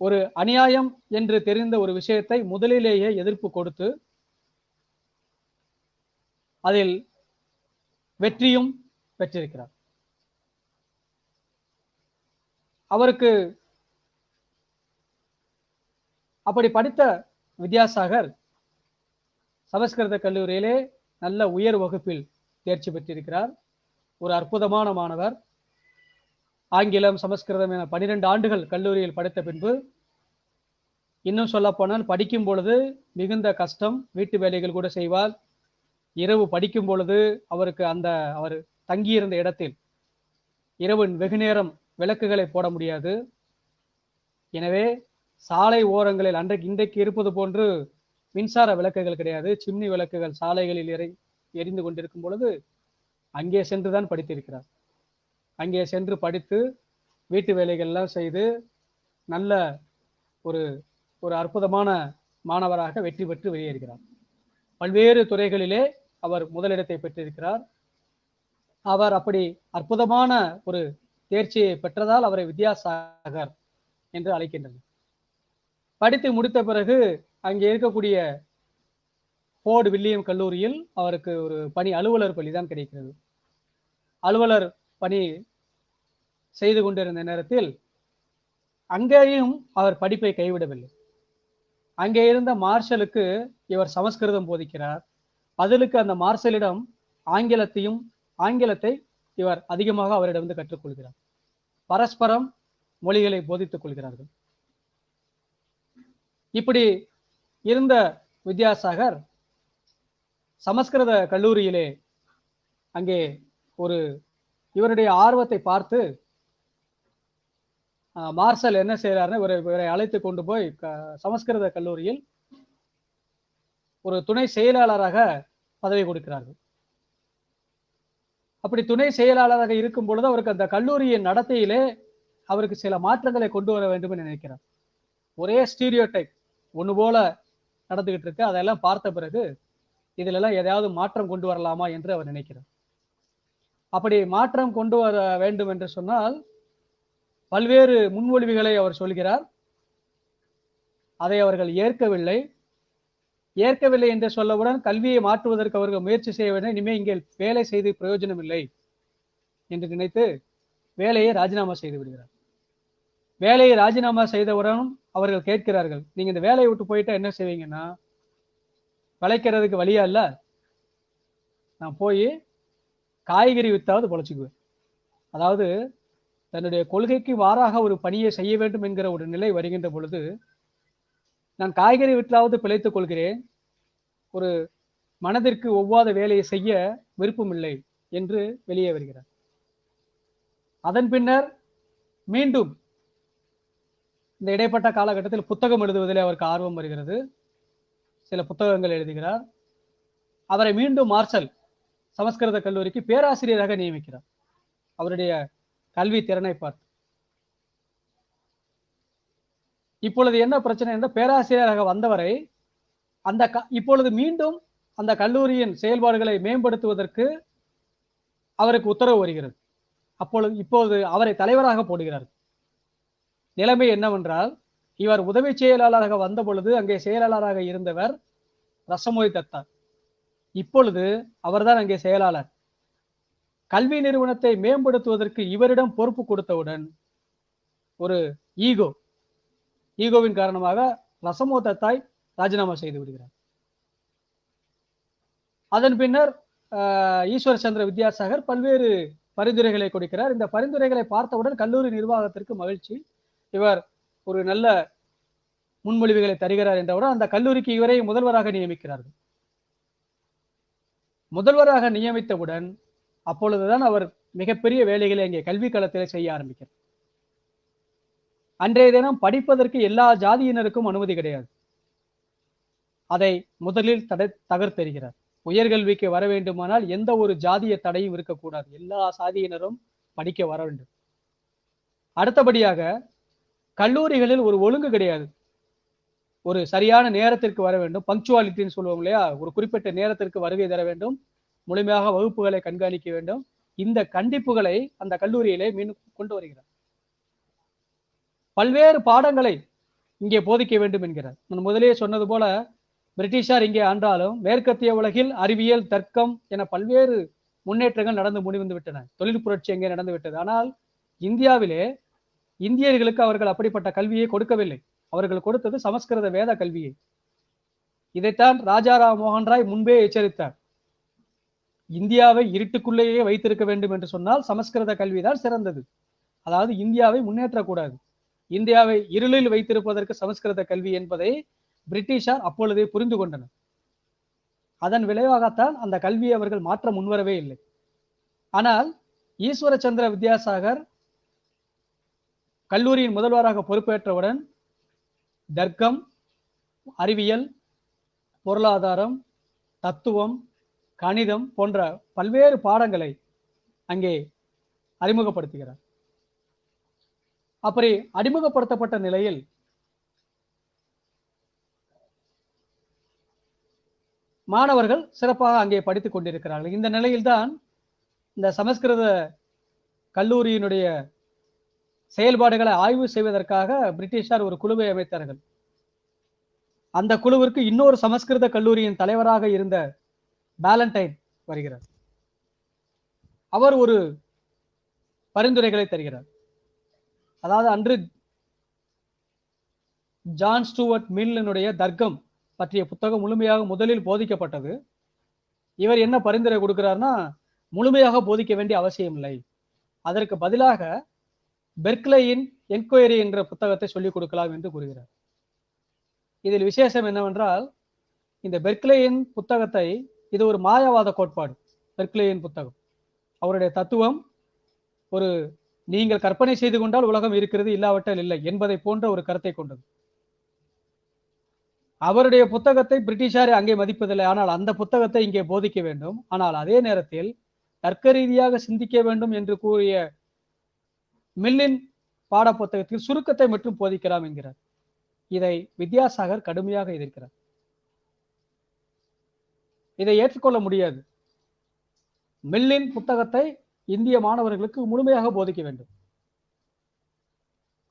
ஒரு அநியாயம் என்று தெரிந்த ஒரு விஷயத்தை முதலிலேயே எதிர்ப்பு கொடுத்து அதில் வெற்றியும் பெற்றிருக்கிறார். அவருக்கு அப்படி படித்த வித்யாசாகர் சமஸ்கிருத கல்லூரியிலே நல்ல உயர் வகுப்பில் தேர்ச்சி பெற்றிருக்கிறார். ஒரு அற்புதமான மாணவர். ஆங்கிலம், சமஸ்கிருதம் என 12 ஆண்டுகள் கல்லூரியில் படித்த பின்பு, இன்னும் சொல்ல போனால் படிக்கும் பொழுது மிகுந்த கஷ்டம், வீட்டு வேலைகள் கூட செய்வார். இரவு படிக்கும் பொழுது அவருக்கு அவர் தங்கியிருந்த இடத்தில் இரவு வெகு நேரம் விளக்குகளை போட முடியாது. எனவே சாலை ஓரங்களில் இன்றைக்கு இருப்பது போன்று மின்சார விளக்குகள் கிடையாது, சிம்னி விளக்குகள் சாலைகளில் எரிந்து கொண்டிருக்கும் பொழுது அங்கே சென்றுதான் படித்திருக்கிறார். அங்கே சென்று படித்து வீட்டு வேலைகள்லாம் செய்து நல்ல ஒரு அற்புதமான மாணவராக வெற்றி பெற்று வெளியேறுகிறார். பல்வேறு துறைகளிலே அவர் முதலிடத்தை பெற்றிருக்கிறார். அவர் அப்படி அற்புதமான ஒரு தேர்ச்சியை பெற்றதால் அவரை வித்யாசாகர் என்று அழைக்கின்றனர். படித்து முடித்த பிறகு அங்கே இருக்கக்கூடிய போர்ட் வில்லியம் கல்லூரியில் அவருக்கு ஒரு பணி, அலுவலர் பணி தான் கிடைக்கிறது. அலுவலர் பணி செய்து கொண்டிருந்த நேரத்தில் அங்கேயும் அவர் படிப்பை கைவிடவில்லை. அங்கே இருந்த மார்ஷலுக்கு இவர் சமஸ்கிருதம் போதிக்கிறார். பதிலுக்கு அந்த மார்ஷலிடம் ஆங்கிலத்தை இவர் அதிகமாக அவரிடம் கற்றுக்கொள்கிறார். பரஸ்பரம் மொழிகளை போதித்துக் கொள்கிறார்கள். இப்படி இருந்த வித்யாசாகர் சமஸ்கிருத கல்லூரியிலே அங்கே இவருடைய ஆர்வத்தை பார்த்து மார்ஷல் என்ன செய்யறாருன்னு இவரை அழைத்து கொண்டு போய் சமஸ்கிருத கல்லூரியில் ஒரு துணை செயலாளராக பதவி கொடுக்கிறார்கள். அப்படி துணை செயலாளராக இருக்கும் பொழுது அவருக்கு அந்த கல்லூரியின் நடத்தையிலே அவருக்கு சில மாற்றங்களை கொண்டு வர வேண்டும் என்று நினைக்கிறார். ஒரே ஸ்டீரியோடைப் ஒன்று போல நடந்துகிட்டு இருக்கு. அதெல்லாம் பார்த்த பிறகு இதுல எல்லாம் ஏதாவது மாற்றம் கொண்டு வரலாமா என்று அவர் நினைக்கிறார். அப்படி மாற்றம் கொண்டு வர வேண்டும் என்று சொன்னால் பல்வேறு முன்மொழிவுகளை அவர் சொல்கிறார். அதை அவர்கள் ஏற்கவில்லை என்று சொல்லவுடன் கல்வியை மாற்றுவதற்கு அவர்கள் முயற்சி செய்ய வேண்டும். இனிமேல் இங்கே வேலை செய்து பிரயோஜனம் இல்லை என்று நினைத்து வேலையை ராஜினாமா செய்து விடுகிறார். வேலையை ராஜினாமா செய்தவுடன் அவர்கள் கேட்கிறார்கள், நீங்க இந்த வேலையை விட்டு போயிட்டா என்ன செய்வீங்கன்னா, பிழைக்கிறதுக்கு வழியா இல்ல, நான் போய் காய்கறி வித்தாவது பொழைச்சிக்குவேன். அதாவது தன்னுடைய கொள்கைக்கு மாறாக ஒரு பணியை செய்ய வேண்டும் என்கிற ஒரு நிலை வருகின்ற பொழுது, நான் காய்கறி விற்றாவது பிழைத்துக் கொள்கிறேன், ஒரு மனதிற்கு ஒவ்வாத வேலையை செய்ய விருப்பமில்லை என்று வெளியே வருகிறார். அதன் பின்னர் மீண்டும் இந்த இடைப்பட்ட காலகட்டத்தில் புத்தகம் எழுதுவதில் அவருக்கு ஆர்வம் வருகிறது. சில புத்தகங்கள் எழுதுகிறார். அவரை மீண்டும் மார்ஷல் சமஸ்கிருத கல்லூரிக்கு பேராசிரியராக நியமிக்கிறார். அவருடைய கல்வி திறனை பார்த்து. இப்பொழுது என்ன பிரச்சனை என்றால், பேராசிரியராக வந்தவரை இப்பொழுது மீண்டும் அந்த கல்லூரியின் செயல்பாடுகளை மேம்படுத்துவதற்கு அவருக்கு உத்தரவு வருகிறது. இப்போது அவரை தலைவராக போடுகிறார். நிலைமை என்னவென்றால், இவர் உதவி செயலாளராக வந்த பொழுது அங்கே செயலாளராக இருந்தவர் ரசமோய் தத்தா. இப்பொழுது அவர்தான் அங்கே செயலாளர். கல்வி நிறுவனத்தை மேம்படுத்துவதற்கு இவரிடம் பொறுப்பு கொடுத்தவுடன் ஒரு ஈகோவின் காரணமாக ரசமோ தத்தாய் ராஜினாமா செய்து விடுகிறார். அதன் பின்னர் ஈஸ்வர் சந்திர வித்யாசாகர் பல்வேறு பரிந்துரைகளை கொடுக்கிறார். இந்த பரிந்துரைகளை பார்த்தவுடன் கல்லூரி நிர்வாகத்திற்கு மகிழ்ச்சி. இவர் ஒரு நல்ல முன்மொழிவுகளை தருகிறார் என்றவுடன் அந்த கல்லூரிக்கு இவரை முதல்வராக நியமிக்கிறார்கள். முதல்வராக நியமித்தவுடன் அப்பொழுதுதான் அவர் மிகப்பெரிய வேலைகளை அங்கே கல்வி களத்திலே செய்ய ஆரம்பிக்கிறார். அன்றைய தினம் படிப்பதற்கு எல்லா ஜாதியினருக்கும் அனுமதி கிடையாது. அதை முதலில் தகர்த்தெறிகிறார். உயர்கல்விக்கு வர வேண்டுமானால் எந்த ஒரு ஜாதிய தடையும் இருக்கக்கூடாது, எல்லா சாதியினரும் படிக்க வர வேண்டும். அடுத்தபடியாக கல்லூரிகளில் ஒரு ஒழுங்கு கிடையாது. ஒரு சரியான நேரத்திற்கு வர வேண்டும், பங்க்சுவாலிட்டின்னு சொல்லுவோம் இல்லையா, ஒரு குறிப்பிட்ட நேரத்திற்கு வருகை தர வேண்டும், முழுமையாக வகுப்புகளை கண்காணிக்க வேண்டும். இந்த கண்டிப்புகளை அந்த கல்லூரியிலே கொண்டு வருகிறார். பல்வேறு பாடங்களை இங்கே போதிக்க வேண்டும் என்கிறார். நான் முதலே சொன்னது போல பிரிட்டிஷார் இங்கே ஆண்டாலும் மேற்கத்திய உலகில் அறிவியல், தர்க்கம் என பல்வேறு முன்னேற்றங்கள் நடந்து முடிந்து விட்டன. தொழில் புரட்சி எங்கே நடந்து விட்டது. ஆனால் இந்தியாவிலே இந்தியர்களுக்கு அவர்கள் அப்படிப்பட்ட கல்வியை கொடுக்கவில்லை. அவர்கள் கொடுத்தது சமஸ்கிருத வேத கல்வியை. இதைத்தான் ராஜாராம் மோகன் ராய் முன்பே எச்சரித்தார். இந்தியாவை இருட்டுக்குள்ளேயே வைத்திருக்க வேண்டும் என்று சொன்னால் சமஸ்கிருத கல்விதான் சிறந்தது. அதாவது இந்தியாவை முன்னேற்றக்கூடாது, இந்தியாவை இருளில் வைத்திருப்பதற்கு சமஸ்கிருத கல்வி என்பதை பிரிட்டிஷார் அப்பொழுதே புரிந்து கொண்டனர். அதன் விளைவாகத்தான் அந்த கல்வியை அவர்கள் மாற்ற முன்வரவே இல்லை. ஆனால் ஈஸ்வர சந்திர வித்யாசாகர் கல்லூரியின் முதல்வராக பொறுப்பேற்றவுடன் தர்க்கம், அறிவியல், பொருளாதாரம், தத்துவம், கணிதம் போன்ற பல்வேறு பாடங்களை அங்கே அறிமுகப்படுத்துகிறார். அப்படி அறிமுகப்படுத்தப்பட்ட நிலையில் மாணவர்கள் சிறப்பாக அங்கே படித்துக் கொண்டிருக்கிறார்கள். இந்த நிலையில்தான் இந்த சமஸ்கிருத கல்லூரியினுடைய செயல்பாடுகளை ஆய்வு செய்வதற்காக பிரிட்டிஷார் ஒரு குழுவை அமைத்தார்கள். அந்த குழுவிற்கு இன்னொரு சமஸ்கிருத கல்லூரியின் தலைவராக இருந்த பாலண்டைன் வருகிறார். அவர் ஒரு பரிந்துரைகளை தருகிறார். அதாவது அன்று ஜான் ஸ்டூவர்ட் மில்லினுடைய தர்க்கம் பற்றிய புத்தகம் முழுமையாக முதலில் போதிக்கப்பட்டது. இவர் என்ன பரிந்துரை கொடுக்கிறார்னா, முழுமையாக போதிக்க வேண்டிய அவசியம் இல்லை, அதற்கு பதிலாக பெர்க்லேயின் என்கொயரி என்ற புத்தகத்தை சொல்லிக் கொடுக்கலாம் என்று கூறுகிறார். இதில் விசேஷம் என்னவென்றால், இந்த பெர்க்லேயின் புத்தகத்தை, இது ஒரு மாயவாத கோட்பாடு. பெர்க்லேயின் புத்தகம் அவருடைய தத்துவம் ஒரு நீங்கள் கற்பனை செய்து கொண்டால் உலகம் இருக்கிறது, இல்லாவிட்டால் இல்லை என்பதை போன்ற ஒரு கருத்தை கொண்டது. அவருடைய புத்தகத்தை பிரிட்டிஷாரை அங்கே மதிப்பதில்லை. ஆனால் அந்த புத்தகத்தை இங்கே போதிக்க வேண்டும். ஆனால் அதே நேரத்தில் தர்க்க ரீதியாக சிந்திக்க வேண்டும் என்று கூறிய மில்லின் பாட புத்தகத்தில் சுருக்கத்தை மட்டும் போதிக்கலாம் என்கிறார். இதை வித்யாசாகர் கடுமையாக எதிர்க்கிறார். இதை ஏற்றுக்கொள்ள முடியாது. மில்லின் புத்தகத்தை இந்திய மாணவர்களுக்கு முழுமையாக போதிக்க வேண்டும்.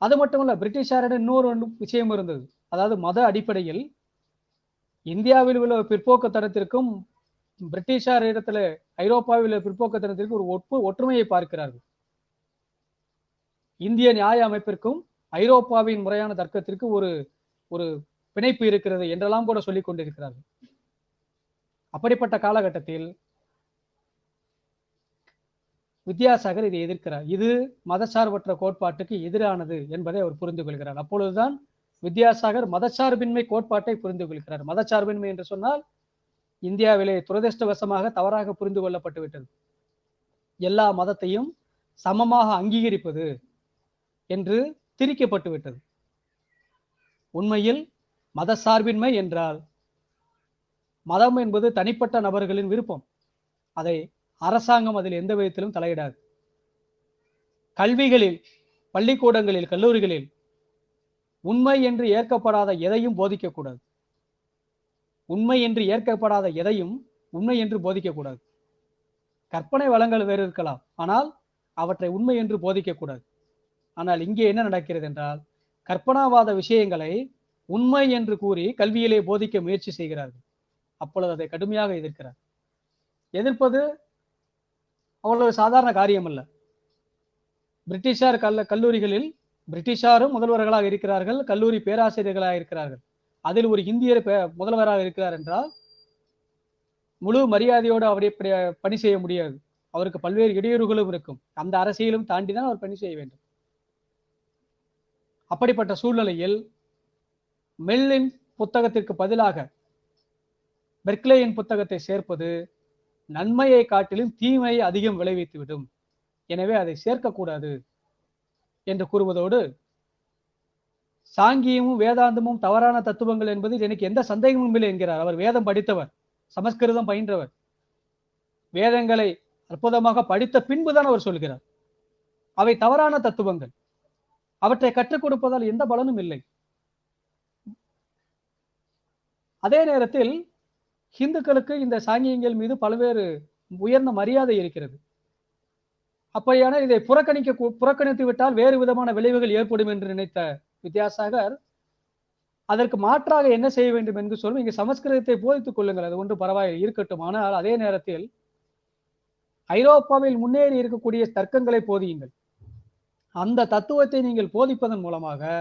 அது மட்டுமல்ல, பிரிட்டிஷாரிடம் இன்னொரு விஷயம் இருந்தது. அதாவது மத அடிப்படையில் இந்தியாவில் உள்ள பிற்போக்குத்தனத்திற்கும் பிரிட்டிஷார் இடத்துல ஐரோப்பாவில் உள்ள பிற்போக்குத்தனத்திற்கும் ஒரு ஒற்றுமையை பார்க்கிறார்கள். இந்திய நியாய அமைப்பிற்கும் ஐரோப்பாவின் முறையான தர்க்கத்திற்கு ஒரு பிணைப்பு இருக்கிறது என்றெல்லாம் கூட சொல்லிக் கொண்டிருக்கிறார்கள். அப்படிப்பட்ட காலகட்டத்தில் வித்யாசாகர் இதை எதிர்க்கிறார். இது மதசார்பற்ற கோட்பாட்டுக்கு எதிரானது என்பதை அவர் புரிந்து கொள்கிறார். அப்பொழுதுதான் வித்யாசாகர் மதச்சார்பின்மை கோட்பாட்டை புரிந்து கொள்கிறார். மதச்சார்பின்மை என்று சொன்னால் இந்தியாவிலே துரதிருஷ்டவசமாக தவறாக புரிந்து கொள்ளப்பட்டு விட்டது. எல்லா மதத்தையும் சமமாக அங்கீகரிப்பது என்று திரிக்கப்பட்டு விட்டது. உண்மையில் மதசார்பின்மை என்றால் மதம் என்பது தனிப்பட்ட நபர்களின் விருப்பம். அதை அரசாங்கம் அதில் எந்த விதத்திலும் தலையிடாது. கல்விகளில், பள்ளிக்கூடங்களில், கல்லூரிகளில் உண்மை என்று ஏற்கப்படாத எதையும் போதிக்கக்கூடாது. உண்மை என்று ஏற்கப்படாத எதையும் உண்மை என்று போதிக்கக்கூடாது. கற்பனை வளங்கள் வேறு இருக்கலாம், ஆனால் அவற்றை உண்மை என்று போதிக்கக்கூடாது. ஆனால் இங்கே என்ன நடக்கிறது என்றால், கற்பனாவாத விஷயங்களை உண்மை என்று கூறி கல்வியிலே போதிக்க முயற்சி செய்கிறார்கள். அப்பொழுது அதை கடுமையாக எதிர்க்கிறார். எதிர்ப்பது அவ்வளவு சாதாரண காரியம் அல்ல. பிரிட்டிஷார் கல்லூரிகளில் பிரிட்டிஷாரும் முதல்வர்களாக இருக்கிறார்கள், கல்லூரி பேராசிரியர்களாக இருக்கிறார்கள். அதில் ஒரு இந்தியர் முதல்வராக இருக்கிறார் என்றால் முழு மரியாதையோடு அவரை பணி செய்ய முடியாது. அவருக்கு பல்வேறு இடையூறுகளும் இருக்கும். அந்த அரசியலும் தாண்டிதான் அவர் பணி செய்ய வேண்டும். அப்படிப்பட்ட சூழ்நிலையில் மில்லின் புத்தகத்திற்கு பதிலாக பெர்க்லேயின் புத்தகத்தை சேர்ப்பது நன்மையை காட்டிலும் தீமையை அதிகம் விளைவித்துவிடும், எனவே அதை சேர்க்கக்கூடாது என்று கூறுவதோடு, சாங்கியமும் வேதாந்தமும் தவறான தத்துவங்கள் என்பதில் எனக்கு எந்த சந்தேகமும் இல்லை என்கிறார். அவர் வேதம் படித்தவர், சமஸ்கிருதம் பயின்றவர். வேதங்களை அற்புதமாக படித்த பின்புதான் அவர் சொல்கிறார் அவை தவறான தத்துவங்கள், அவற்றை கற்றுக் கொடுப்பதால் எந்த பலனும் இல்லை. அதே நேரத்தில் ஹிந்துக்களுக்கு இந்த சாங்கியங்கள் மீது பல்வேறு உயர்ந்த மரியாதை இருக்கிறது. அப்படியான இதை புறக்கணித்து விட்டால் வேறு விதமான விளைவுகள் ஏற்படும் என்று நினைத்த வித்யாசாகர் அதற்கு மாற்றாக என்ன செய்ய வேண்டும் என்று சொல்லும். இங்கு சமஸ்கிருதத்தை போதித்துக் கொள்ளுங்கள், அது ஒன்று பரவாயில்லை, இருக்கட்டும். ஆனால் அதே நேரத்தில் ஐரோப்பாவில் முன்னேறி இருக்கக்கூடிய தர்க்கங்களை போதியுங்கள். அந்த தத்துவத்தை நீங்கள் போதிப்பதன் மூலமாக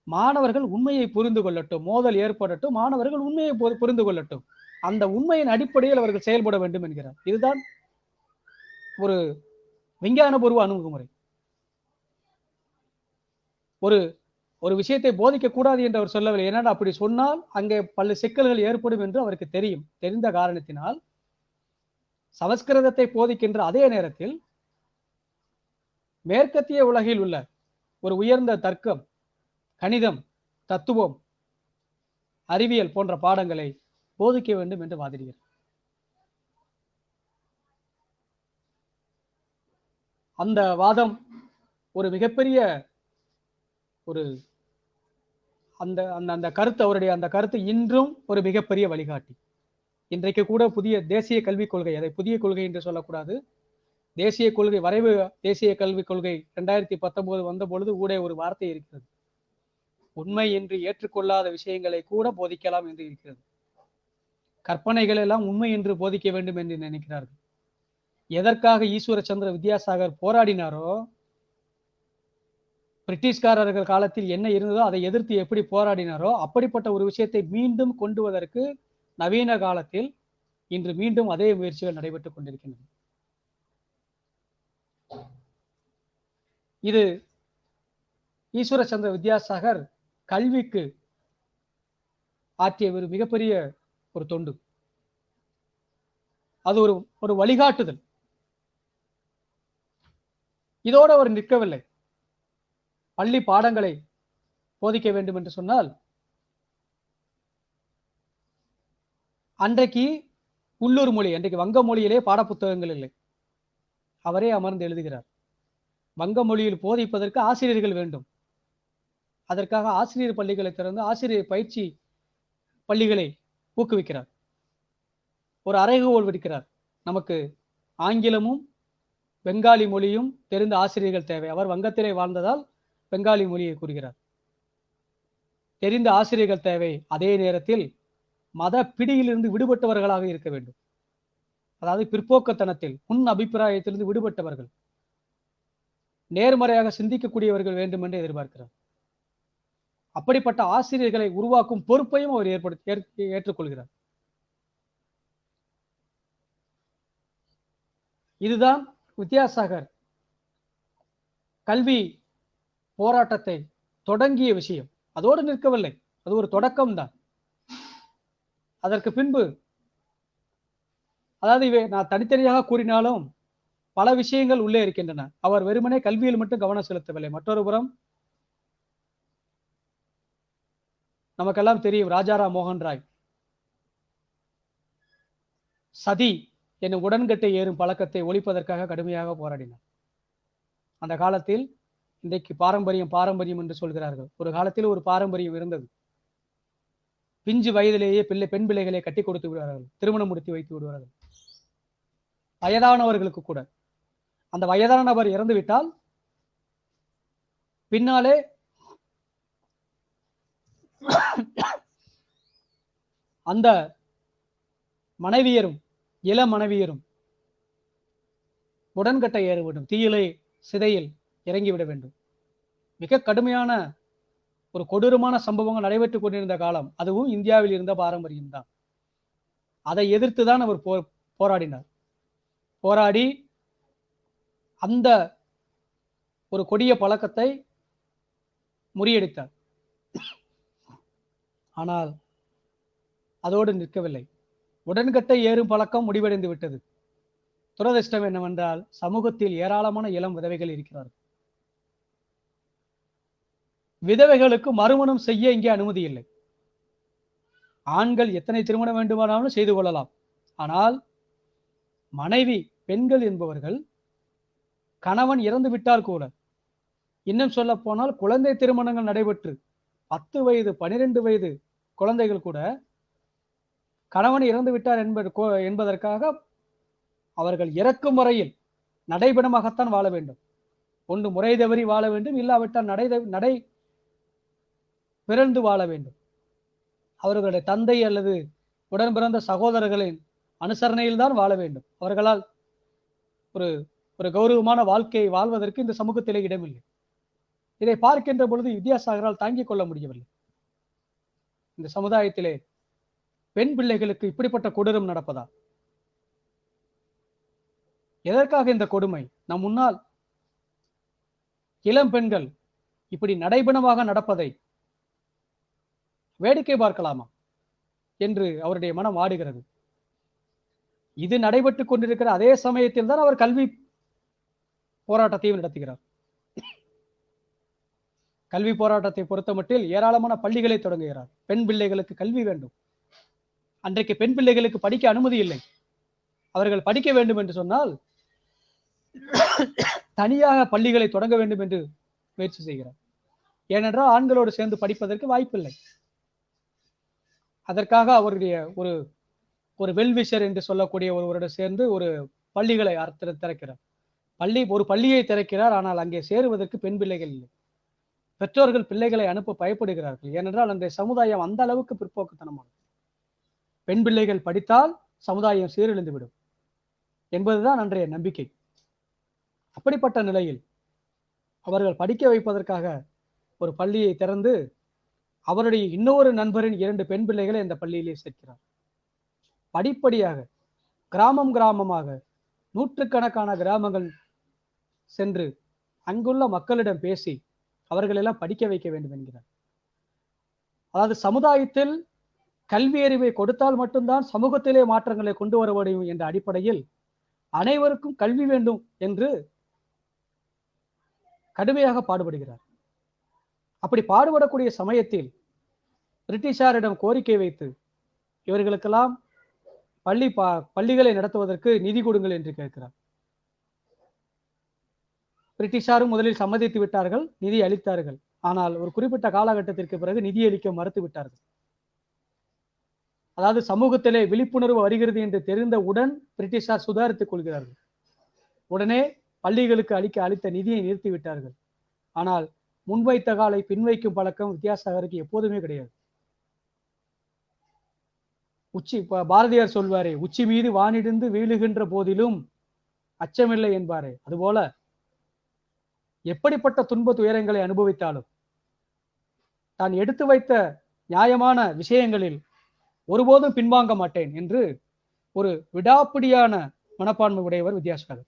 மாணவர்கள் உண்மையை புரிந்து கொள்ளட்டும். மோதல் ஏற்படட்டும், மாணவர்கள் உண்மையை புரிந்து கொள்ளட்டும். அந்த உண்மையின் அடிப்படையில் அவர்கள் செயல்பட வேண்டும் என்கிறார். இதுதான் ஒரு விஞ்ஞானபூர்வ அணுகுமுறை. ஒரு விஷயத்தை போதிக்க கூடாது என்று அவர் சொல்லவில்லை. ஏன்னா அப்படி சொன்னால் அங்கே பல சிக்கல்கள் ஏற்படும் என்று அவருக்கு தெரியும். தெரிந்த காரணத்தினால் சமஸ்கிருதத்தை போதிக்கின்ற அதே நேரத்தில் மேற்கத்திய உலகில் உள்ள ஒரு உயர்ந்த தர்க்கம், கணிதம், தத்துவம், அறிவியல் போன்ற பாடங்களை போதிக்க வேண்டும் என்று வாதிடுகிறார். அந்த வாதம் ஒரு மிகப்பெரிய ஒரு அந்த அந்த கருத்து, அவருடைய அந்த கருத்து இன்றும் ஒரு மிகப்பெரிய வழிகாட்டி. இன்றைக்கு கூட புதிய தேசிய கல்விக் கொள்கை, அதை புதிய கொள்கை என்று சொல்லக்கூடாது, தேசிய கொள்கை வரைவு, தேசிய கல்விக் கொள்கை 2019 வந்த பொழுது கூட ஒரு வார்த்தை இருக்கிறது, உண்மை என்று ஏற்றுக்கொள்ளாத விஷயங்களை கூட போதிக்கலாம் என்று இருக்கிறது. கற்பனைகள் எல்லாம் உண்மை என்று போதிக்க வேண்டும் என்று நினைக்கிறார்கள். எதற்காக ஈஸ்வர சந்திர வித்யாசாகர் போராடினாரோ, பிரிட்டிஷ்காரர்கள் காலத்தில் என்ன இருந்ததோ அதை எதிர்த்து எப்படி போராடினாரோ அப்படிப்பட்ட ஒரு விஷயத்தை மீண்டும் கொண்டுவதற்கு நவீன காலத்தில் இன்று மீண்டும் அதே முயற்சிகள் நடைபெற்றுக் கொண்டிருக்கின்றன. இது ஈஸ்வர சந்திர வித்யாசாகர் கல்விக்கு ஆற்றிய ஒரு மிகப்பெரிய ஒரு தொண்டு. அது ஒரு வழிகாட்டுதல். இதோடு அவர் நிற்கவில்லை. பள்ளி பாடங்களை போதிக்க வேண்டும் என்று சொன்னால் அன்றைக்கு உள்ளூர் மொழி, அன்றைக்கு வங்க மொழியிலே பாடப்புத்தகங்கள் இல்லை. அவரே அமர்ந்து எழுதுகிறார். வங்க மொழியில் போதிப்பதற்கு ஆசிரியர்கள் வேண்டும். அதற்காக ஆசிரியர் பள்ளிகளை திறந்து ஆசிரியர் பயிற்சி பள்ளிகளை ஊக்குவிக்கிறார். ஒரு அறைகோல் விடுக்கிறார், நமக்கு ஆங்கிலமும் பெங்காலி மொழியும் தெரிந்த ஆசிரியர்கள் தேவை. அவர் வங்கத்திலே வாழ்ந்ததால் பெங்காலி மொழியை கூறுகிறார். தெரிந்த ஆசிரியர்கள் தேவை. அதே நேரத்தில் மத பிடியிலிருந்து விடுபட்டவர்களாக இருக்க வேண்டும். அதாவது பிற்போக்குத்தனத்தில், முன் அபிப்பிராயத்திலிருந்து விடுபட்டவர்கள், நேர்மறையாக சிந்திக்கக்கூடியவர்கள் வேண்டும் என்று எதிர்பார்க்கிறார். அப்படிப்பட்ட ஆசிரியர்களை உருவாக்கும் பொறுப்பையும் அவர் ஏற்றுக்கொள்கிறார். இதுதான் வித்யாசாகர் கல்வி போராட்டத்தை தொடங்கிய விஷயம். அதோடு நிற்கவில்லை, அது ஒரு தொடக்கம்தான். அதற்கு பின்பு, அதாவது நான் தனித்தனியாக கூறினாலும் பல விஷயங்கள் உள்ளே இருக்கின்றன. அவர் வெறுமனே கல்வியில் மட்டும் கவனம் செலுத்தவில்லை. மற்றொரு புறம் நமக்கெல்லாம் தெரியும், ராஜாராம் மோகன் ராய் சதி என்னும் உடன்கட்டை ஏறும் பழக்கத்தை ஒழிப்பதற்காக கடுமையாக போராடினார். அந்த காலத்தில் இன்றைக்கு பாரம்பரியம் என்று சொல்கிறார்கள். ஒரு காலத்தில் ஒரு பாரம்பரியம் இருந்தது. பிஞ்சு வயதிலேயே பெண் பிள்ளைகளை கட்டி கொடுத்து விடுவார்கள், திருமணம் முடித்து வைத்து விடுவார்கள். வயதானவர்களுக்கு கூட. அந்த வயதான நபர் இறந்து விட்டால் பின்னாலே அந்த மனைவியரும் இள மனைவியரும் உடன்கட்டை ஏற வேண்டும், தீயிலை சிதையில் இறங்கிவிட வேண்டும். மிக கடுமையான ஒரு கொடூரமான சம்பவங்கள் நடைபெற்றுக் கொண்டிருந்த காலம். அதுவும் இந்தியாவில் இருந்த பாரம்பரியம் தான். அதை எதிர்த்துதான் அவர் போராடினார். போராடி அந்த ஒரு கொடிய பழக்கத்தை முறியடித்தார். ஆனால் அதோடு நிற்கவில்லை. உடன்கட்டை ஏறும் பழக்கம் முடிவடைந்து விட்டது. துரதிர்ஷ்டம் என்னவென்றால் சமூகத்தில் ஏராளமான இளம் விதவைகள் இருக்கிறார்கள். விதவைகளுக்கு மறுமணம் செய்ய இங்கே அனுமதி இல்லை. ஆண்கள் எத்தனை திருமணம் வேண்டுமானாலும் செய்து கொள்ளலாம். ஆனால் மனைவி, பெண்கள் என்பவர்கள் கணவன் இறந்து விட்டால் கூட, இன்னும் சொல்ல போனால் குழந்தை திருமணங்கள் நடைபெற்று 10 வயது 12 வயது குழந்தைகள் கூட கணவன் இறந்து விட்டார் என்பதற்காக அவர்கள் இறக்கும் முறையில் நடைபெணமாகத்தான் வாழ வேண்டும். ஒன்று முறை தவறி வாழ வேண்டும், இல்லாவிட்டால் நடை பிறந்து வாழ வேண்டும். அவர்களுடைய தந்தை அல்லது உடன் பிறந்த சகோதரர்களின் அனுசரணையில் தான் வாழ வேண்டும். அவர்களால் ஒரு ஒரு கௌரவமான வாழ்க்கையை வாழ்வதற்கு இந்த சமூகத்திலே இடமில்லை. இதை பார்க்கின்ற பொழுது வித்யாசாகரால் தாங்கிக் கொள்ள முடியவில்லை. இந்த சமுதாயத்திலே பெண் பிள்ளைகளுக்கு இப்படிப்பட்ட கொடூரம் நடப்பதா? எதற்காக இந்த கொடுமை? நம் முன்னால் இளம் பெண்கள் இப்படி நடைபெணமாக நடப்பதை வேடிக்கை பார்க்கலாமா என்று அவருடைய மனம் ஆடுகிறது. இது நடைபெற்றுக் கொண்டிருக்கிற அதே சமயத்தில் தான் அவர் கல்வி போராட்டத்தையும் நடத்துகிறார். கல்வி போராட்டத்தை பொறுத்தமட்டில் ஏராளமான பள்ளிகளை தொடங்குகிறார். பெண் பிள்ளைகளுக்கு கல்வி வேண்டும். அன்றைக்கு பெண் பிள்ளைகளுக்கு படிக்க அனுமதி இல்லை. அவர்கள் படிக்க வேண்டும் என்று சொன்னால் தனியாக பள்ளிகளை தொடங்க வேண்டும் என்று முயற்சி செய்கிறார். ஏனென்றால் ஆண்களோடு சேர்ந்து படிப்பதற்கு வாய்ப்பில்லை. அதற்காக அவருடைய ஒரு வெல்விஷர் என்று சொல்லக்கூடிய ஒருவருடன் சேர்ந்து ஒரு பள்ளிகளை திறக்கிறார். ஒரு பள்ளியை திறக்கிறார். ஆனால் அங்கே சேருவதற்கு பெண் பிள்ளைகள் இல்லை. பெற்றோர்கள் பிள்ளைகளை அனுப்ப பயப்படுகிறார்கள். ஏனென்றால் அன்றைய சமுதாயம் அந்த அளவுக்கு பிற்போக்குத்தனமானது. பெண் பிள்ளைகள் படித்தால் சமுதாயம் சீரழிந்து விடும் என்பதுதான் அன்றைய நம்பிக்கை. அப்படிப்பட்ட நிலையில் அவர்கள் படிக்க வைப்பதற்காக ஒரு பள்ளியை திறந்து அவருடைய இன்னொரு நண்பரின் 2 பெண் பிள்ளைகளை இந்த பள்ளியிலே சேர்க்கிறார். படிப்படியாக கிராமமாக நூற்றுக்கணக்கான கிராமங்கள் சென்று அங்குள்ள மக்களிடம் பேசி அவர்கள் எல்லாம் படிக்க வைக்க வேண்டும் என்கிறார். அதாவது சமுதாயத்தில் கல்வி அறிவை கொடுத்தால் மட்டும்தான் சமூகத்திலே மாற்றங்களை கொண்டு வர முடியும் என்ற அடிப்படையில் அனைவருக்கும் கல்வி வேண்டும் என்று கடுமையாக பாடுபடுகிறார். அப்படி பாடுபடக்கூடிய சமயத்தில் பிரிட்டிஷாரிடம் கோரிக்கை வைத்து இவர்களுக்கெல்லாம் பள்ளிகளை நடத்துவதற்கு நிதி கொடுங்கள் என்று கேட்கிறார். பிரிட்டிஷாரும் முதலில் சம்மதித்து விட்டார்கள், நிதி அளித்தார்கள். ஆனால் ஒரு குறிப்பிட்ட காலகட்டத்திற்கு பிறகு நிதி அளிக்க மறுத்து விட்டார்கள். அதாவது சமூகத்திலே விழிப்புணர்வு வருகிறது என்று தெரிந்தவுடன் பிரிட்டிஷார் சுதாரித்துக் கொள்கிறார்கள். உடனே பள்ளிகளுக்கு அளித்த நிதியை நிறுத்தி விட்டார்கள். ஆனால் முன்வைத்த காலை பின்வைக்கும் பழக்கம் வித்யாசாகருக்கு எப்போதுமே கிடையாது. பாரதியார் சொல்வாரே, உச்சி மீது வானிடிந்து வீழுகின்ற போதிலும் அச்சமில்லை என்பாரே, அதுபோல எப்படிப்பட்ட துன்ப துயரங்களை அனுபவித்தாலும் தான் எடுத்து வைத்த நியாயமான விஷயங்களில் ஒருபோதும் பின்வாங்க மாட்டேன் என்று ஒரு விடாப்பிடியான மனப்பான்மை உடையவர் வித்யாசாகர்.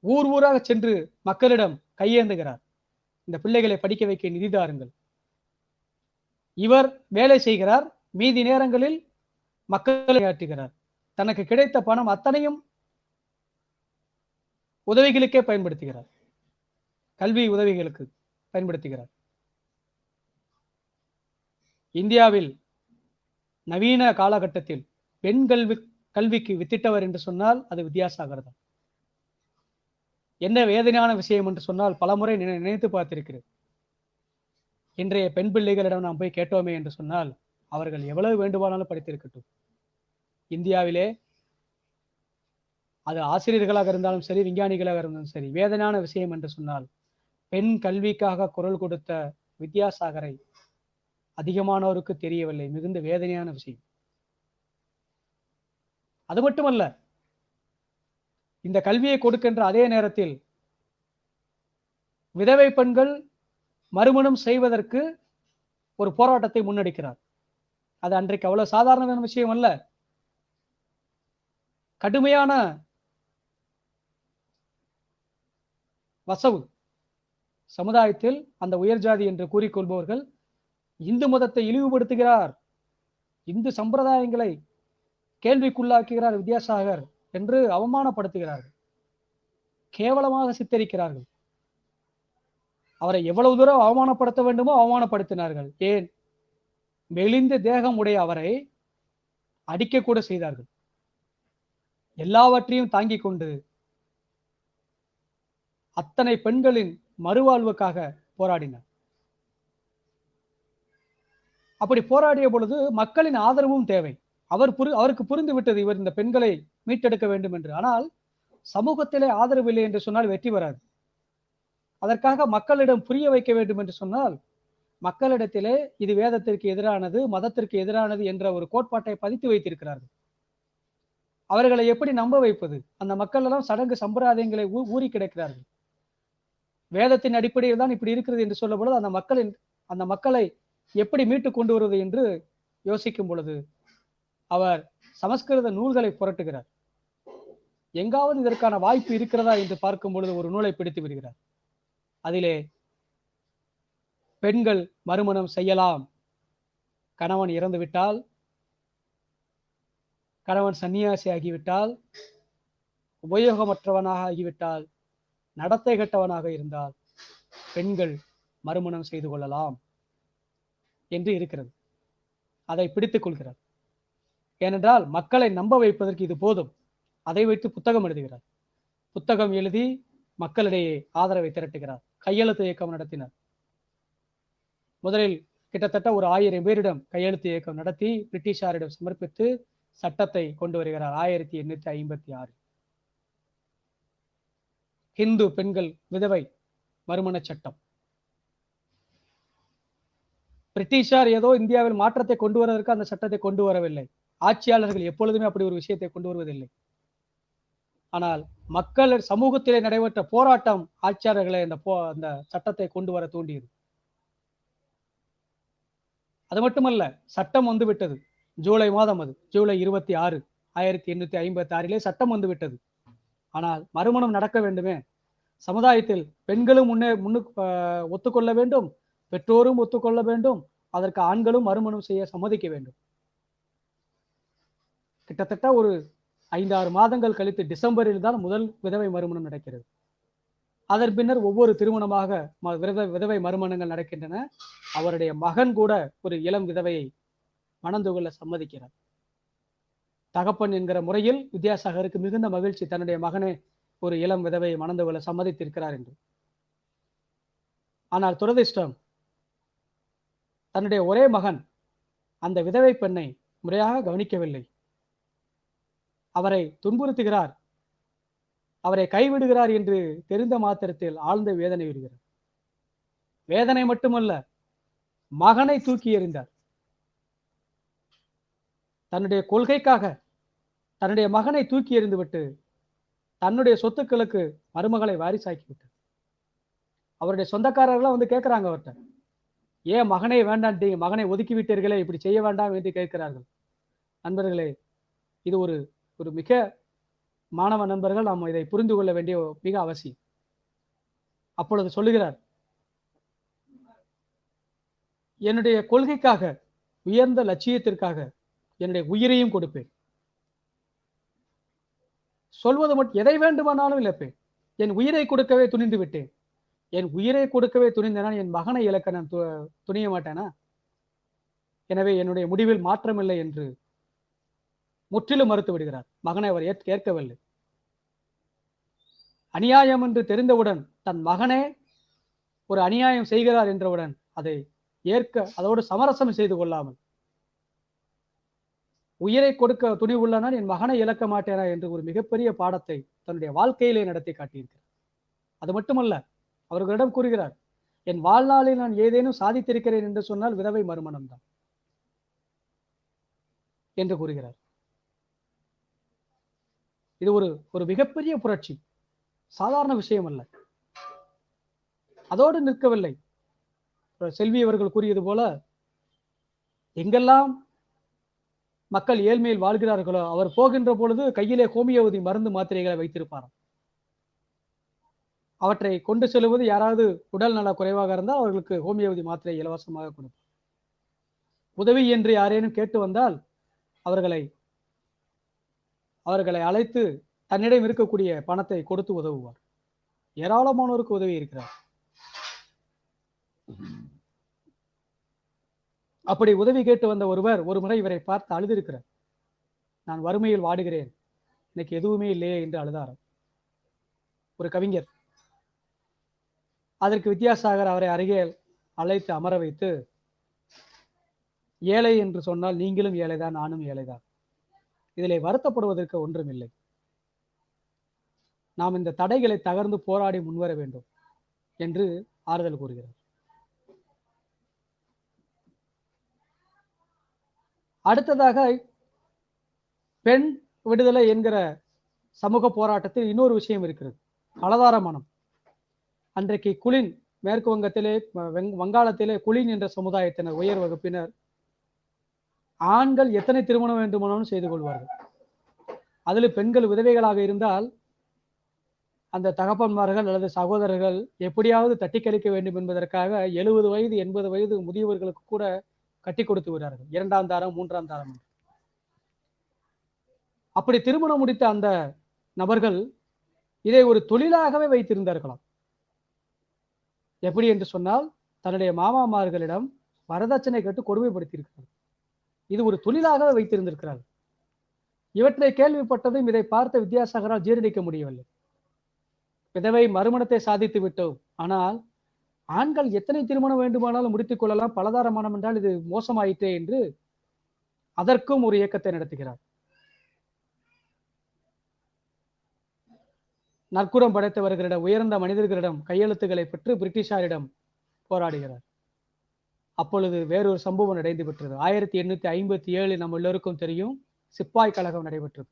ஊராக சென்று மக்களிடம் கையேந்துகிறார். இந்த பிள்ளைகளை படிக்க வைக்க நிதி தாருங்கள். இவர் வேலை செய்கிறார். மீதி நேரங்களில் மக்களை ஆற்றுகிறார். தனக்கு கிடைத்த பணம் அத்தனையும் உதவிகளுக்கே பயன்படுத்துகிறார். கல்வி உதவிகளுக்கு பயன்படுத்துகிறார். இந்தியாவில் நவீன காலகட்டத்தில் பெண் கல்விக்கு வித்திட்டவர் என்று சொன்னால் அது வித்யாசாகர் தான். என்ன வேதனையான விஷயம் என்று சொன்னால் பலமுறை நினைத்து பார்த்திருக்கிறேன். இன்றைய பெண் பிள்ளைகளிடம் நாம் போய் கேட்டோமே என்று சொன்னால் அவர்கள் எவ்வளவு வேண்டுமானாலும் படித்திருக்கட்டும். இந்தியாவிலே அது ஆசிரியர்களாக இருந்தாலும் சரி, விஞ்ஞானிகளாக இருந்தாலும் சரி, வேதனையான விஷயம் என்று சொன்னால் பெண் கல்விக்காக குரல் கொடுத்த வித்யாசாகரை அதிகமானோருக்கு தெரியவில்லை. மிகுந்த வேதனையான விஷயம். அது மட்டுமல்ல, இந்த கல்வியை கொடுக்கின்ற அதே நேரத்தில் விதவை பெண்கள் மறுமணம் செய்வதற்கு ஒரு போராட்டத்தை முன்னெடுக்கிறார். அது அன்றைக்கு அவ்வளவு சாதாரணமான விஷயம் அல்ல. கடுமையான வசவு. சமுதாயத்தில் அந்த உயர் ஜாதி என்று கூறிக்கொள்பவர்கள் இந்து மதத்தை இழிவுபடுத்துகிறார், இந்து சம்பிரதாயங்களை கேள்விக்குள்ளாக்குகிறார் வித்யாசாகர் என்று அவமானப்படுத்துகிறார்கள், கேவலமாக சித்தரிக்கிறார்கள். அவரை எவ்வளவு தூரம் அவமானப்படுத்த வேண்டுமோ அவமானப்படுத்தினார்கள். ஏன், மெலிந்த தேகம் உடைய அவரை அடிக்க கூட செய்தார்கள். எல்லாவற்றையும் தாங்கிக் கொண்டு அத்தனை பெண்களின் மறுவாழ்வுக்காக போராடினார். அப்படி போராடிய பொழுது மக்களின் ஆதரவும் தேவை. அவருக்கு புரிந்து விட்டது இவர் இந்த பெண்களை மீட்டெடுக்க வேண்டும் என்று. ஆனால் சமூகத்திலே ஆதரவு இல்லை என்று சொன்னால் வெற்றி வராது. அதற்காக மக்களிடம் புரிய வைக்க வேண்டும் என்று சொன்னால் மக்களிடத்திலே இது வேதத்திற்கு எதிரானது, மதத்திற்கு எதிரானது என்ற ஒரு கோட்பாட்டை பதித்து வைத்திருக்கிறார்கள். அவர்களை எப்படி நம்ப வைப்பது? அந்த மக்கள் எல்லாம் சடங்கு சம்பிரதாயங்களை ஊறி கிடக்கிறார்கள். வேதத்தின் அடிப்படையில் தான் இப்படி இருக்கிறது என்று சொல்லும் பொழுது அந்த மக்களை எப்படி மீட்டு கொண்டு வருவது என்று யோசிக்கும் பொழுது அவர் சமஸ்கிருத நூல்களை புரட்டுகிறார். எங்காவது இதற்கான வாய்ப்பு இருக்கிறதா என்று பார்க்கும் பொழுது ஒரு நூலை பிடித்து விடுகிறார். அதிலே பெண்கள் மறுமணம் செய்யலாம், கணவன் இறந்து விட்டால், கணவன் சன்னியாசி ஆகிவிட்டால், உபயோகமற்றவனாக ஆகிவிட்டால், நடத்தை கெட்டவனாக இருந்தால் பெண்கள் மறுமணம் செய்து கொள்ளலாம் என்று இருக்கிறது. அதை பிடித்துக் கொள்கிறார். ஏனென்றால் மக்களை நம்ப வைப்பதற்கு இது போதும். அதை வைத்து புத்தகம் எழுதுகிறார். புத்தகம் எழுதி மக்களிடையே ஆதரவை திரட்டுகிறார். கையெழுத்து இயக்கம் நடத்தினார். முதலில் கிட்டத்தட்ட ஒரு 1000 பேரிடம் கையெழுத்து இயக்கம் நடத்தி பிரிட்டிஷாரிடம் சமர்ப்பித்து சட்டத்தை கொண்டு வருகிறார் 1856. ஹிந்து பெண்கள் விதவை மறுமண சட்டம். பிரிட்டிஷார் ஏதோ இந்தியாவில் மாற்றத்தை கொண்டு வருவதற்கு அந்த சட்டத்தை கொண்டு வரவில்லை. ஆட்சியாளர்கள் எப்பொழுதுமே அப்படி ஒரு விஷயத்தை கொண்டு வருவதில்லை. ஆனால் மக்கள் சமூகத்திலே நடைபெற்ற போராட்டம் ஆட்சியாளர்களை அந்த சட்டத்தை கொண்டு வர தூண்டியது. அது மட்டுமல்ல, சட்டம் வந்து விட்டது. ஜூலை மாதம், அது ஜூலை 26, 1856 சட்டம் வந்து விட்டது. ஆனால் மறுமணம் நடக்க வேண்டுமே. சமுதாயத்தில் பெண்களும் ஒத்துக்கொள்ள வேண்டும், பெற்றோரும் ஒத்துக்கொள்ள வேண்டும், அதற்கு ஆண்களும் மறுமணம் செய்ய சம்மதிக்க வேண்டும். கிட்டத்தட்ட ஒரு 5-6 மாதங்கள் கழித்து டிசம்பரில் தான் முதல் விதவை மறுமணம் நடக்கிறது. அதன் பின்னர் ஒவ்வொரு திருமணமாக விதவை மறுமணங்கள் நடக்கின்றன. அவருடைய மகன் கூட ஒரு இளம் விதவையை மணந்து கொள்ள சம்மதிக்கிறார். தகப்பன் என்கிற முறையில் வித்யாசாகருக்கு மிகுந்த மகிழ்ச்சி, தன்னுடைய மகனே ஒரு இளம் விதவையை மணந்து கொள்ள சம்மதித்திருக்கிறார் என்று. ஆனால் துரதிர்ஷ்டம், தன்னுடைய ஒரே மகன் அந்த விதவை பெண்ணை முறையாக கவனிக்கவில்லை. அவரை துன்புறுத்துகிறார், அவரை கைவிடுகிறார் என்று தெரிந்த மாத்திரத்தில் ஆழ்ந்த வேதனை விடுகிறார். வேதனை மட்டுமல்ல, மகனை தூக்கி எறிந்தார். தன்னுடைய கொள்கைக்காக தன்னுடைய மகனை தூக்கி எறிந்துவிட்டு தன்னுடைய சொத்துக்களுக்கு மருமகளை வாரிசாக்கிவிட்டார். அவருடைய சொந்தக்காரர்கள்லாம் வந்து கேட்கிறாங்க அவர்கிட்ட, ஏன் மகனை வேண்டான்ட்டீங்க, மகனை ஒதுக்கி விட்டீர்களே, இப்படி செய்ய வேண்டாம் என்று கேட்கிறார்கள். நண்பர்களே, இது ஒரு மிக மாணவ நண்பர்கள் நாம் இதை புரிந்து கொள்ள வேண்டிய மிக அவசியம். அப்பொழுது சொல்லுகிறார், என்னுடைய கொள்கைக்காக, உயர்ந்த லட்சியத்திற்காக என்னுடைய உயிரையும் கொடுப்பேன். சொல்வது மட்டும் எதை வேண்டுமானாலும் இழப்பேன். என் உயிரை கொடுக்கவே துணிந்து விட்டேன். என் உயிரை கொடுக்கவே துணிந்தேனா என் மகனை இழக்க நான் துணிய மாட்டேனா? எனவே என்னுடைய முடிவில் மாற்றமில்லை என்று முற்றிலும் மறுத்து விடுகிறார். மகனை அவர் ஏற்கவில்லை. அநியாயம் என்று தெரிந்தவுடன், தன் மகனே ஒரு அநியாயம் செய்கிறார் என்றவுடன் அதை அதோடு சமரசம் செய்து கொள்ளாமல், உயிரை கொடுக்க துணிவுள்ளனால் என் மகனை இழக்க மாட்டேனா என்று ஒரு மிகப்பெரிய பாடத்தை தன்னுடைய வாழ்க்கையிலே நடத்தி காட்டியிருக்கிறார். அது மட்டுமல்ல, அவர்களிடம் கூறுகிறார், என் வாழ்நாளில் நான் ஏதேனும் சாதித்திருக்கிறேன் என்று சொன்னால் விதவை மறுமணம் தான் என்று கூறுகிறார். இது ஒரு மிகப்பெரிய புரட்சி, சாதாரண விஷயம் அல்ல. அதோடு நிற்கவில்லை. செல்வி அவர்கள் கூறியது போல, எங்கெல்லாம் மக்கள் ஏழ்மையில் வாழ்கிறார்களோ அவர் போகின்ற பொழுது கையிலே ஹோமியோபதி மருந்து மாத்திரைகளை வைத்திருப்பாராம். அவற்றை கொண்டு செல்வது யாராவது உடல் நல குறைவாக இருந்தால் அவர்களுக்கு ஹோமியோபதி மாத்திரை இலவசமாக கொடுப்பார். உதவி என்று யாரேனும் கேட்டு வந்தால் அவர்களை அழைத்து தன்னிடம் இருக்கக்கூடிய பணத்தை கொடுத்து உதவுவார். ஏராளமானோருக்கு உதவி இருக்கிறார். அப்படி உதவி கேட்டு வந்த ஒருவர் ஒரு முறை இவரை பார்த்து அழுதிருக்கிறார். நான் வறுமையில் வாடுகிறேன், எனக்கு எதுவுமே இல்லையே என்று அழுதாராம். ஒரு கவிஞர். அதற்கு வித்யாசாகர் அவரை அருகே அழைத்து அமர வைத்து, ஏழை என்று சொன்னால் நீங்களும் ஏழைதான், நானும் ஏழைதான், இதிலே வருத்தப்படுவதற்கு ஒன்றுமில்லை. நாம் இந்த தடைகளை தகர்ந்து போராடி முன்வர வேண்டும். என்று ஆறுதல் கூறுகிறார். அடுத்ததாக பெண் விடுதலை என்கிற சமூக போராட்டத்தில் இன்னொரு விஷயம் இருக்கிறது, பலதார மனம். அன்றைக்கு குலின், மேற்கு வங்கத்திலே வங்காளத்திலே குலின் என்ற சமுதாயத்தினர், உயர் வகுப்பினர், ஆண்கள் எத்தனை திருமணம் வேண்டுமானாலும் செய்து கொள்வார்கள். அதில் பெண்கள் விதவைகளாக இருந்தால் அந்த தகப்பன்மார்கள் அல்லது சகோதரர்கள் எப்படியாவது தட்டி கழிக்க வேண்டும் என்பதற்காக 70 வயது 80 வயது முதியவர்களுக்கு கூட கட்டி கொடுத்து விடுறார்கள், 2ஆம் தாரம் 3ஆம் தாரம். அப்படி திருமணம் முடித்த அந்த நபர்கள் இதை ஒரு தொழிலாகவே வைத்திருந்தார்களாம். எப்படி என்று சொன்னால், தன்னுடைய மாமாமார்களிடம் வரதட்சணை கேட்டு கொடுமைப்படுத்தியிருக்கிறார். இது ஒரு தொழிலாகவே வைத்திருந்திருக்கிறார். இவற்றை கேள்விப்பட்டதும் இதை பார்த்த வித்யாசாகரால் ஜீரணிக்க முடியவில்லை. விதவை மறுமணத்தை சாதித்து விட்டோம், ஆனால் ஆண்கள் எத்தனை திருமணம் வேண்டுமானாலும் முடித்துக் கொள்ளலாம், பலதார மனம் என்றால் இது மோசமாயிற்றே என்று அதற்கும் ஒரு இயக்கத்தை நடத்துகிறார். நற்குணம் படைத்தவர்களிடம், உயர்ந்த மனிதர்களிடம் கையெழுத்துக்களை பெற்று பிரிட்டிஷாரிடம் போராடுகிறார். அப்பொழுது வேறொரு சம்பவம் நடைந்து பெற்றது. 1857 நம்ம எல்லோருக்கும் தெரியும், சிப்பாய் கழகம் நடைபெற்றது.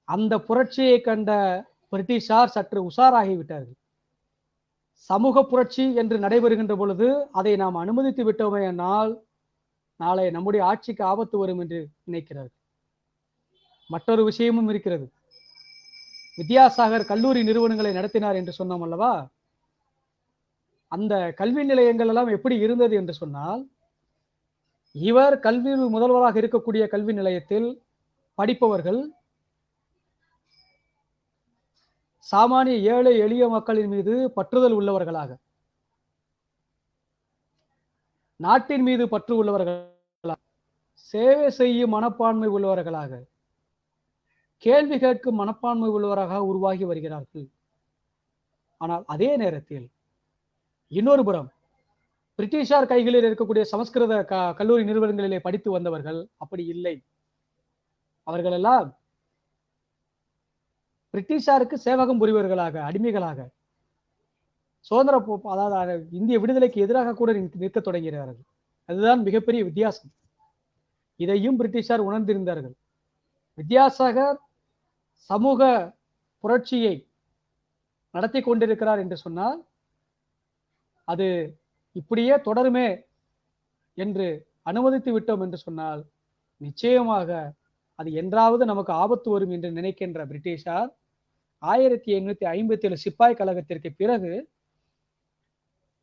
அந்த புரட்சியை கண்ட பிரிட்டிஷார் சற்று உஷாராகிவிட்டார்கள். சமூக புரட்சி என்று நடைபெறுகின்ற பொழுது அதை நாம் அனுமதித்து விட்டோமே என்றால் நாளை நம்முடைய ஆட்சிக்கு ஆபத்து வரும் என்று நினைக்கிறார்கள். மற்றொரு விஷயமும் இருக்கிறது. வித்யாசாகர் கல்லூரி நிறுவனங்களை நடத்தினார் என்று சொன்னோம் அல்லவா? அந்த கல்வி நிலையங்கள் எல்லாம் எப்படி இருந்தது என்று சொன்னால், இவர் கல்வி முதல்வராக இருக்கக்கூடிய கல்வி நிலையத்தில் படிப்பவர்கள் சாமானிய ஏழை எளிய மக்களின் மீது பற்றுதல் உள்ளவர்களாக, நாட்டின் மீது பற்று உள்ளவர்களாக, சேவை செய்யும் மனப்பான்மை உள்ளவர்களாக, கேள்வி கேட்கும் மனப்பான்மை உள்ளவராக உருவாகி வருகிறார்கள். ஆனால் அதே நேரத்தில் இன்னொரு புறம் பிரிட்டிஷார் கைகளில் இருக்கக்கூடிய சமஸ்கிருத கல்லூரி நிறுவனங்களிலே படித்து வந்தவர்கள் அப்படி இல்லை. அவர்களெல்லாம் பிரிட்டிஷாருக்கு சேவகம் புரிவர்களாக, அடிமைகளாக, சுதந்திர அதாவது இந்திய விடுதலைக்கு எதிராக கூட நிற்க தொடங்குகிறார்கள். அதுதான் மிகப்பெரிய வித்தியாசம். இதையும் பிரிட்டிஷார் உணர்ந்திருந்தார்கள். வித்யாசாகர் சமூக புரட்சியை நடத்தி கொண்டிருக்கிறார் என்று சொன்னால் அது இப்படியே தொடருமே என்று அனுமதித்து விட்டோம் என்று சொன்னால் நிச்சயமாக அது என்றாவது நமக்கு ஆபத்து வரும் என்று நினைக்கின்ற பிரிட்டிஷார் 1857 சிப்பாய் கழகத்திற்கு பிறகு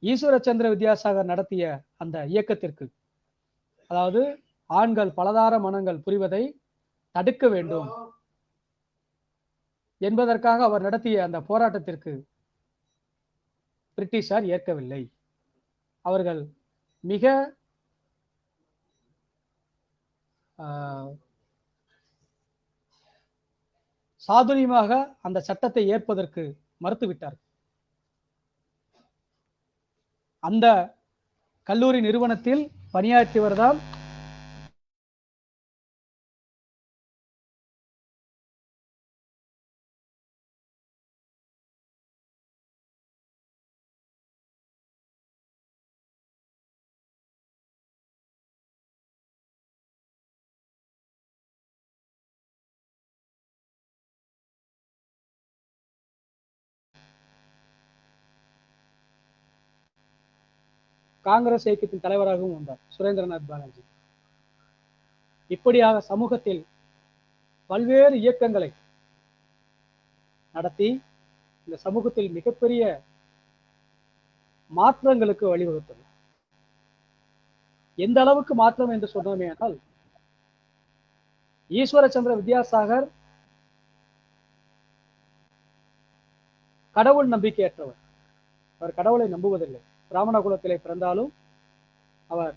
ஈஸ்வரச்சந்திர வித்யாசாகர் நடத்திய அந்த இயக்கத்திற்கு, அதாவது ஆண்கள் பலதார மனங்கள் புரிவதை தடுக்க வேண்டும் என்பதற்காக அவர் நடத்திய அந்த போராட்டத்திற்கு பிரிட்டிஷார் ஏற்கவில்லை. அவர்கள் மிக சாதுரியமாக அந்த சட்டத்தை ஏற்பதற்கு மறுத்துவிட்டார். அந்த கல்லூரி நிறுவனத்தில் பணியாற்றியவர்தான் காங்கிரஸ் இயக்கத்தின் தலைவராகவும் வந்தார், சுரேந்திரநாத் பானர்ஜி. இப்படியாக சமூகத்தில் பல்வேறு இயக்கங்களை நடத்தி இந்த சமூகத்தில் மிகப்பெரிய மாற்றங்களுக்கு வழிவகுத்தது. எந்த அளவுக்கு மாற்றம் என்று சொன்னோமே ஆனால், ஈஸ்வரச்சந்திர வித்யாசாகர் கடவுள் நம்பிக்கையற்றவர். அவர் கடவுளை நம்புவதில்லை. பிராமண குலத்திலே பிறந்தாலும் அவர்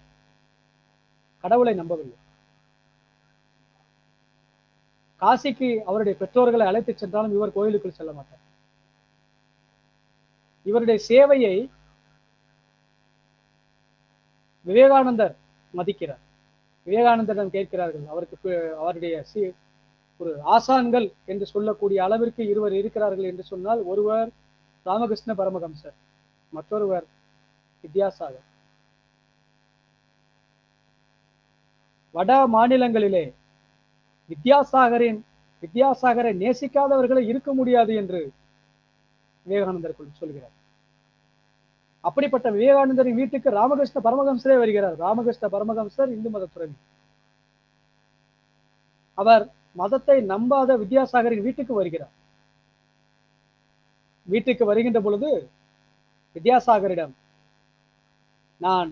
கடவுளை நம்பவில்லை. காசிக்கு அவருடைய பெற்றோர்களை அழைத்து சென்றாலும் இவர் கோயிலுக்குள் செல்ல மாட்டார். இவருடைய சேவையை விவேகானந்தர் மதிக்கிறார். விவேகானந்தரிடம் கேட்கிறார்கள், அவருக்கு அவருடைய ஒரு ஆசான்கள் என்று சொல்லக்கூடிய அளவிற்கு இருவர் இருக்கிறார்கள் என்று சொன்னால், ஒருவர் ராமகிருஷ்ண பரமஹம்சர், மற்றொருவர் வித்யாசாகர். வட மாநிலங்களிலே வித்யாசாகரை நேசிக்காதவர்களை இருக்க முடியாது என்று விவேகானந்தர் சொல்கிறார். அப்படிப்பட்ட விவேகானந்தரின் வீட்டுக்கு ராமகிருஷ்ண பரமஹம்சரே வருகிறார். ராமகிருஷ்ண பரமஹம்சர் இந்து மத துறவி. அவர் மதத்தை நம்பாத வித்யாசாகரின் வீட்டுக்கு வருகிறார். வீட்டுக்கு வருகின்ற பொழுது வித்யாசாகரிடம், நான்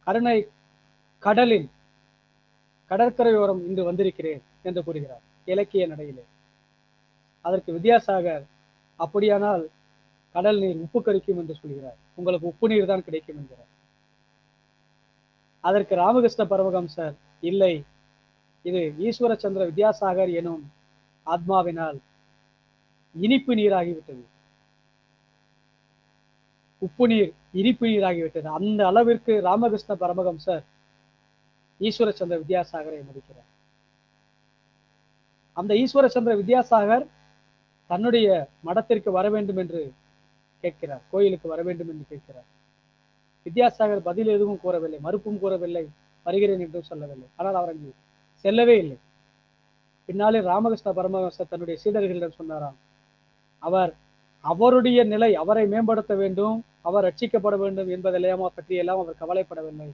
கருணை கடலின் கடற்கரையோரம் இன்று வந்திருக்கிறேன் என்று கூறுகிறார் இலக்கிய நடையிலே. அதற்கு வித்யாசாகர், அப்படியானால் கடல் நீர் உப்பு கரிக்கும் என்று சொல்கிறார், உங்களுக்கு உப்பு நீர் தான் கிடைக்கும் என்கிறார். அதற்கு ராமகிருஷ்ண பரமஹம்சர், இல்லை, இது ஈஸ்வர சந்திர வித்யாசாகர் எனும் ஆத்மாவினால் இனிப்பு நீராகிவிட்டது, உப்பு நீர் இனிப்பு நீராகிவிட்டது. அந்த அளவிற்கு ராமகிருஷ்ண பரமஹம்சர் ஈஸ்வர சந்திர வித்யாசாகரை மதிக்கிறார். அந்த ஈஸ்வர சந்திர வித்யாசாகர் தன்னுடைய மடத்திற்கு வர வேண்டும் என்று கேட்கிறார், கோயிலுக்கு வர வேண்டும் என்று கேட்கிறார். வித்யாசாகர் பதில் எதுவும் கூறவில்லை, மறுப்பும் கூறவில்லை, வருகிறேன் என்றும் சொல்லவில்லை. ஆனால் அவர் அங்கு செல்லவே இல்லை. பின்னாலே ராமகிருஷ்ண பரமஹம்சர் தன்னுடைய சீடர்களிடம் சொன்னாராம், அவருடைய நிலை, அவரை மேம்படுத்த வேண்டும், அவர் ரட்சிக்கப்பட வேண்டும் என்பதெல்லாம் பற்றியெல்லாம் அவர் கவலைப்படவில்லை.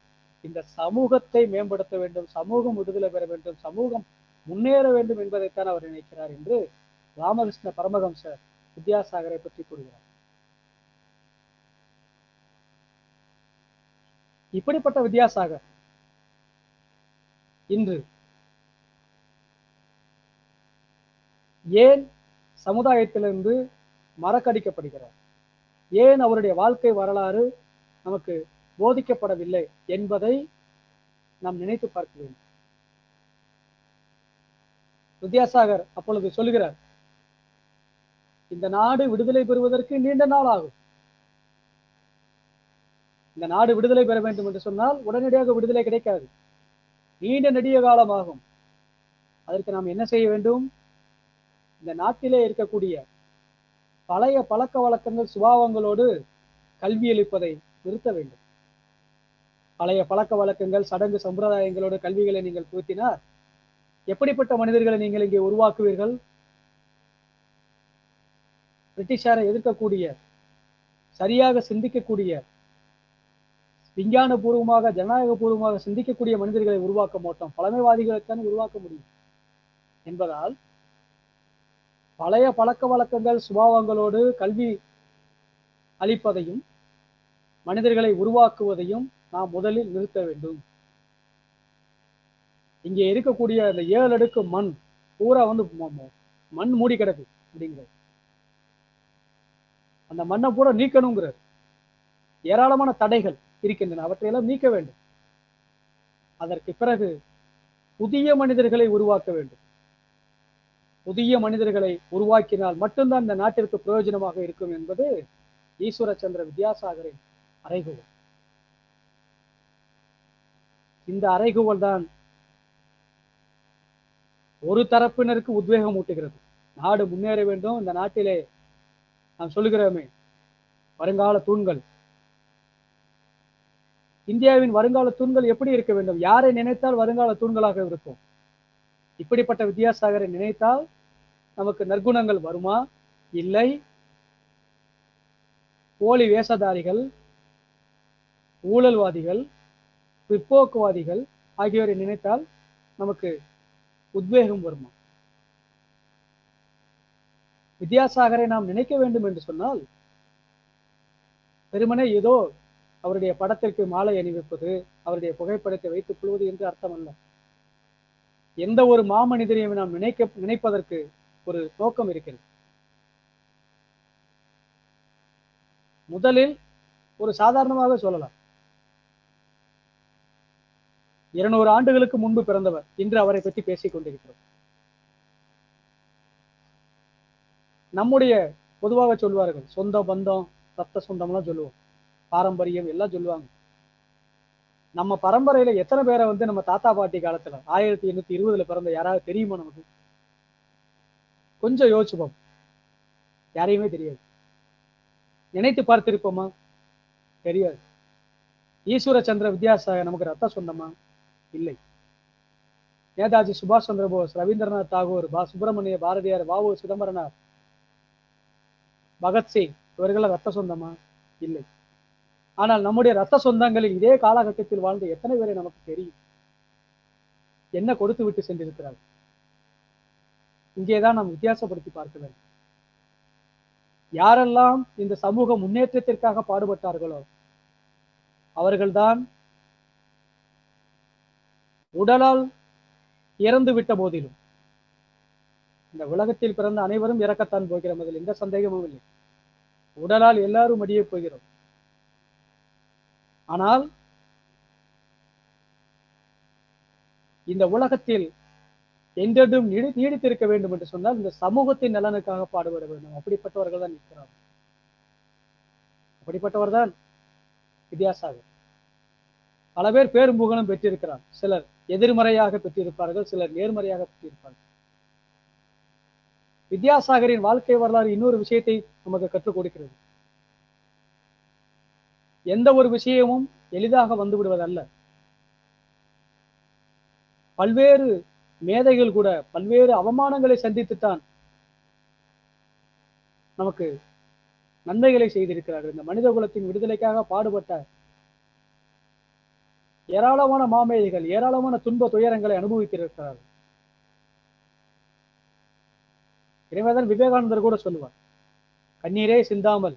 இந்த சமூகத்தை மேம்படுத்த வேண்டும், சமூகம் விடுதலை பெற வேண்டும், சமூகம் முன்னேற வேண்டும் என்பதைத்தான் அவர் நினைக்கிறார் என்று ராமகிருஷ்ண பரமஹம்சர் வித்யாசாகரை பற்றி கூறுகிறார். இப்படிப்பட்ட வித்யாசாகர் இன்று ஏன் சமுதாயத்திலிருந்து மறக்கடிக்கப்படுகிறார், ஏன் அவருடைய வாழ்க்கை வரலாறு நமக்கு போதிக்கப்படவில்லை என்பதை நாம் நினைத்து பார்க்க வேண்டும். வித்யாசாகர் அப்பொழுது சொல்லுகிறார், இந்த நாடு விடுதலை பெறுவதற்கு நீண்ட நாள் ஆகும். இந்த நாடு விடுதலை பெற வேண்டும் என்று சொன்னால் உடனடியாக விடுதலை கிடைக்காது, நீண்ட நெடிய காலம் ஆகும். அதற்கு நாம் என்ன செய்ய வேண்டும்? இந்த நாட்டிலே இருக்கக்கூடிய பழைய பழக்க வழக்கங்கள் சுபாவங்களோடு கல்வி அளிப்பதை நிறுத்த வேண்டும். பழைய பழக்க வழக்கங்கள் சடங்கு சம்பிரதாயங்களோடு கல்விகளை நீங்கள் புகுத்தினார் எப்படிப்பட்ட மனிதர்களை நீங்கள் இங்கே உருவாக்குவீர்கள்? பிரிட்டிஷாரை எதிர்க்கக்கூடிய, சரியாக சிந்திக்கக்கூடிய, விஞ்ஞான பூர்வமாக ஜனநாயக பூர்வமாக சிந்திக்கக்கூடிய மனிதர்களை உருவாக்க மாட்டோம், பழமைவாதிகளைத்தான் உருவாக்க முடியும் என்பதால் பழைய பழக்க வழக்கங்கள் சுபாவங்களோடு கல்வி அளிப்பதையும் மனிதர்களை உருவாக்குவதையும் நாம் முதலில் நிறுத்த வேண்டும். இங்கே இருக்கக்கூடிய அந்த 7 அடுக்கு மண் பூரா மண் மூடி கிடக்கு அப்படிங்கிறது. அந்த மண்ணை பூரா நீக்கணுங்கிறார். ஏராளமான தடைகள் இருக்கின்றன, அவற்றையெல்லாம் நீக்க வேண்டும். அதற்கு பிறகு புதிய மனிதர்களை உருவாக்க வேண்டும். புதிய மனிதர்களை உருவாக்கினால் மட்டும்தான் இந்த நாட்டிற்கு பிரயோஜனமாக இருக்கும் என்பது ஈஸ்வர சந்திர வித்யாசாகரின் அறைகூவல். இந்த அறைகூவல் தான் ஒரு தரப்பினருக்கு உத்வேகம் ஊட்டுகிறது. நாடு முன்னேற வேண்டும். இந்த நாட்டிலே நாம் சொல்லுகிறோமே வருங்கால தூண்கள், இந்தியாவின் வருங்கால தூண்கள் எப்படி இருக்க வேண்டும்? யாரை நினைத்தால் வருங்கால தூண்களாக இருக்கும்? இப்படிப்பட்ட வித்யாசாகரை நினைத்தால் நமக்கு நற்குணங்கள் வருமா? இல்லை. போலி வேஷதாரிகள், ஊழல்வாதிகள், பிற்போக்குவாதிகள் ஆகியோரை நினைத்தால் நமக்கு உத்வேகம் வருமா? வித்யாசாகரை நாம் நினைக்க வேண்டும் என்று சொன்னால் வெறுமனே ஏதோ அவருடைய படத்திற்கு மாலை அணிவிப்பது, அவருடைய புகைப்படத்தை வைத்துக் கொள்வது என்று அர்த்தம் அல்ல. எந்த ஒரு மாமனிதரையும் நாம் நினைப்பதற்கு ஒரு நோக்கம் இருக்கிறது. முதலில் ஒரு சாதாரணமாக சொல்லலாம், 200 ஆண்டுகளுக்கு முன்பு பிறந்தவர், இன்று அவரை பற்றி பேசிக் கொண்டிருக்கிறோம். நம்முடைய பொதுவாக சொல்வார்கள் சொந்த பந்தம், ரத்த சொந்தம்லாம் சொல்லுவோம், பாரம்பரியம் எல்லாம் சொல்லுவாங்க. நம்ம பரம்பரையில எத்தனை பேரை நம்ம தாத்தா பாட்டி காலத்துல 1820 பிறந்த யாராவது தெரியுமா நமக்கு? கொஞ்சம் யோசிச்சுப்போம். யாரையுமே தெரியாது. நினைத்து பார்த்திருப்போமா? தெரியாது. ஈஸ்வர சந்திர வித்யாசாகர் நமக்கு ரத்த சொந்தமா? இல்லை. நேதாஜி சுபாஷ் சந்திர போஸ், ரவீந்திரநாத் தாகூர், சுப்பிரமணிய பாரதியார், வாவு சிதம்பரனார், பகத்சிங் இவர்கள் ரத்த சொந்தமா? இல்லை. ஆனால் நம்முடைய ரத்த சொந்தங்களில் இதே காலகட்டத்தில் வாழ்ந்த எத்தனை பேரை நமக்கு தெரியும்? என்ன கொடுத்து விட்டு சென்றிருக்கிறார்கள்? இங்கேதான் நாம் வித்தியாசப்படுத்தி பார்க்க வேண்டும். யாரெல்லாம் இந்த சமூக முன்னேற்றத்திற்காக பாடுபட்டார்களோ அவர்கள்தான் உடலால் இறந்து விட்ட போதிலும், இந்த உலகத்தில் பிறந்த அனைவரும் இறக்கத்தான் போகிறோம், அதில் எந்த சந்தேகமும் இல்லை. உடலால் எல்லாரும் அடியே போகிறோம். ஆனால் இந்த உலகத்தில் என்றென்றும் நீடித்திருக்க வேண்டும் என்று சொன்னால் இந்த சமூகத்தின் நலனுக்காக பாடுபட வேண்டும். அப்படிப்பட்டவர்கள் தான் நிற்கிறார். அப்படிப்பட்டவர் தான் வித்யாசாகர். பல பேர் பேரும் புகழும் பெற்றிருக்கிறார். சிலர் எதிர்மறையாக பெற்றிருப்பார்கள், சிலர் நேர்மறையாக பெற்றிருப்பார்கள். வித்யாசாகரின் வாழ்க்கை வரலாறு இன்னொரு விஷயத்தை நமக்கு கற்றுக் கொடுக்கிறது. எந்த ஒரு விஷயமும் எளிதாக வந்து விடுவதல்ல. பல்வேறு மேதைகள் கூட பல்வேறு அவமானங்களை சந்தித்துத்தான் நமக்கு நன்மைகளை செய்திருக்கிறார்கள். இந்த மனித குலத்தின் விடுதலைக்காக பாடுபட்ட ஏராளமான மாமேதைகள் ஏராளமான துன்ப துயரங்களை அனுபவித்திருக்கிறார்கள். எனவேதான் விவேகானந்தர் கூட சொல்லுவார், கண்ணீரே சிந்தாமல்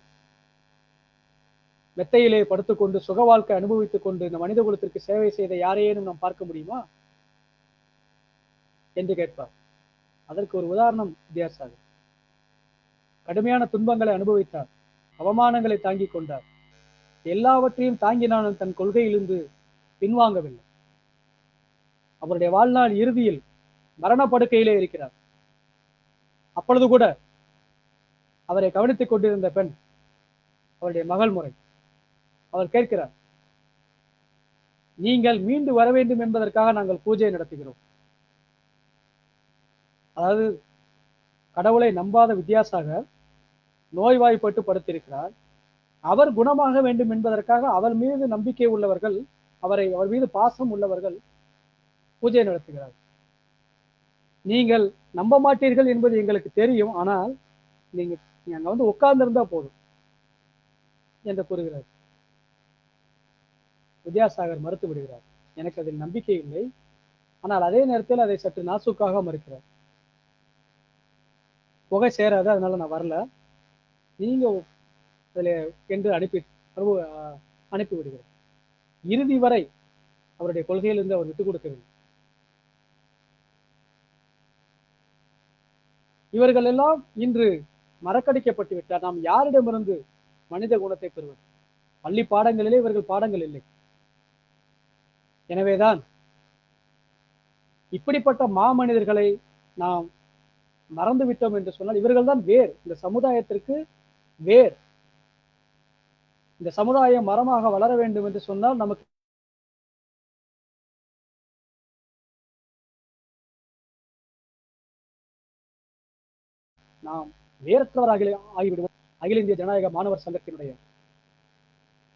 மெத்தையிலே படுத்துக்கொண்டு சுக வாழ்க்கை அனுபவித்துக் கொண்டு இந்த மனித குலத்திற்கு சேவை செய்த யாரையேனும் நாம் பார்க்க முடியுமா என்று கேட்பார். அதற்கு ஒரு உதாரணம் வித்யாசாகர். கடுமையான துன்பங்களை அனுபவித்தார், அவமானங்களை தாங்கிக் கொண்டார். எல்லாவற்றையும் தாங்கினாலும் தன் கொள்கையிலிருந்து பின்வாங்கவில்லை. அவருடைய வாழ்நாள் இறுதியில் மரணப்படுக்கையிலே இருக்கிறார். அப்பொழுது கூட அவரை கவனித்துக் கொண்டிருந்த பெண் அவருடைய மகள் முறை. அவர் கேட்கிறார், நீங்கள் மீண்டு வர வேண்டும் என்பதற்காக நாங்கள் பூஜை நடத்துகிறோம். அதாவது கடவுளை நம்பாத வித்யாசாகர் நோய்வாய்ப்பட்டு படுத்திருக்கிறார். அவர் குணமாக வேண்டும் என்பதற்காக அவர் மீது நம்பிக்கை உள்ளவர்கள், அவர் மீது பாசம் உள்ளவர்கள் பூஜை நடத்துகிறார். நீங்கள் நம்ப மாட்டீர்கள் என்பது எங்களுக்கு தெரியும், ஆனால் நீங்க அங்க உட்கார்ந்து இருந்தா போதும் என்று கூறுகிறார். வித்யாசாகர் மறுத்து விடுகிறார், எனக்கு அதில் நம்பிக்கை இல்லை. ஆனால் அதே நேரத்தில் அதை சற்று நாசுக்காக மறுக்கிறார். புகை சேராது, அதனால நான் வரல, நீங்க அதில் என்று அனுப்பி விடுகிறார். இறுதி வரை அவருடைய கொள்கையிலிருந்து அவர் விட்டுக் கொடுக்கவில்லை. இவர்கள் எல்லாம் இன்று மறக்கடிக்கப்பட்டு விட்டார். நாம் யாரிடமிருந்து மனித குணத்தை பெறுவது? பள்ளி பாடங்களிலே இவர்கள் பாடங்கள் இல்லை. எனவேதான் இப்படிப்பட்ட மாமனிதர்களை நாம் மறந்து விட்டோம் என்று சொன்னால் இவர்கள் தான் வேர், இந்த சமுதாயத்திற்கு வேர். இந்த சமுதாயம் மரமாக வளர வேண்டும் என்று சொன்னால் நமக்கு நாம் வேறற்றவராக ஆகிவிடுவோம். அகில இந்திய ஜனநாயக மாணவர் சங்கத்தினுடைய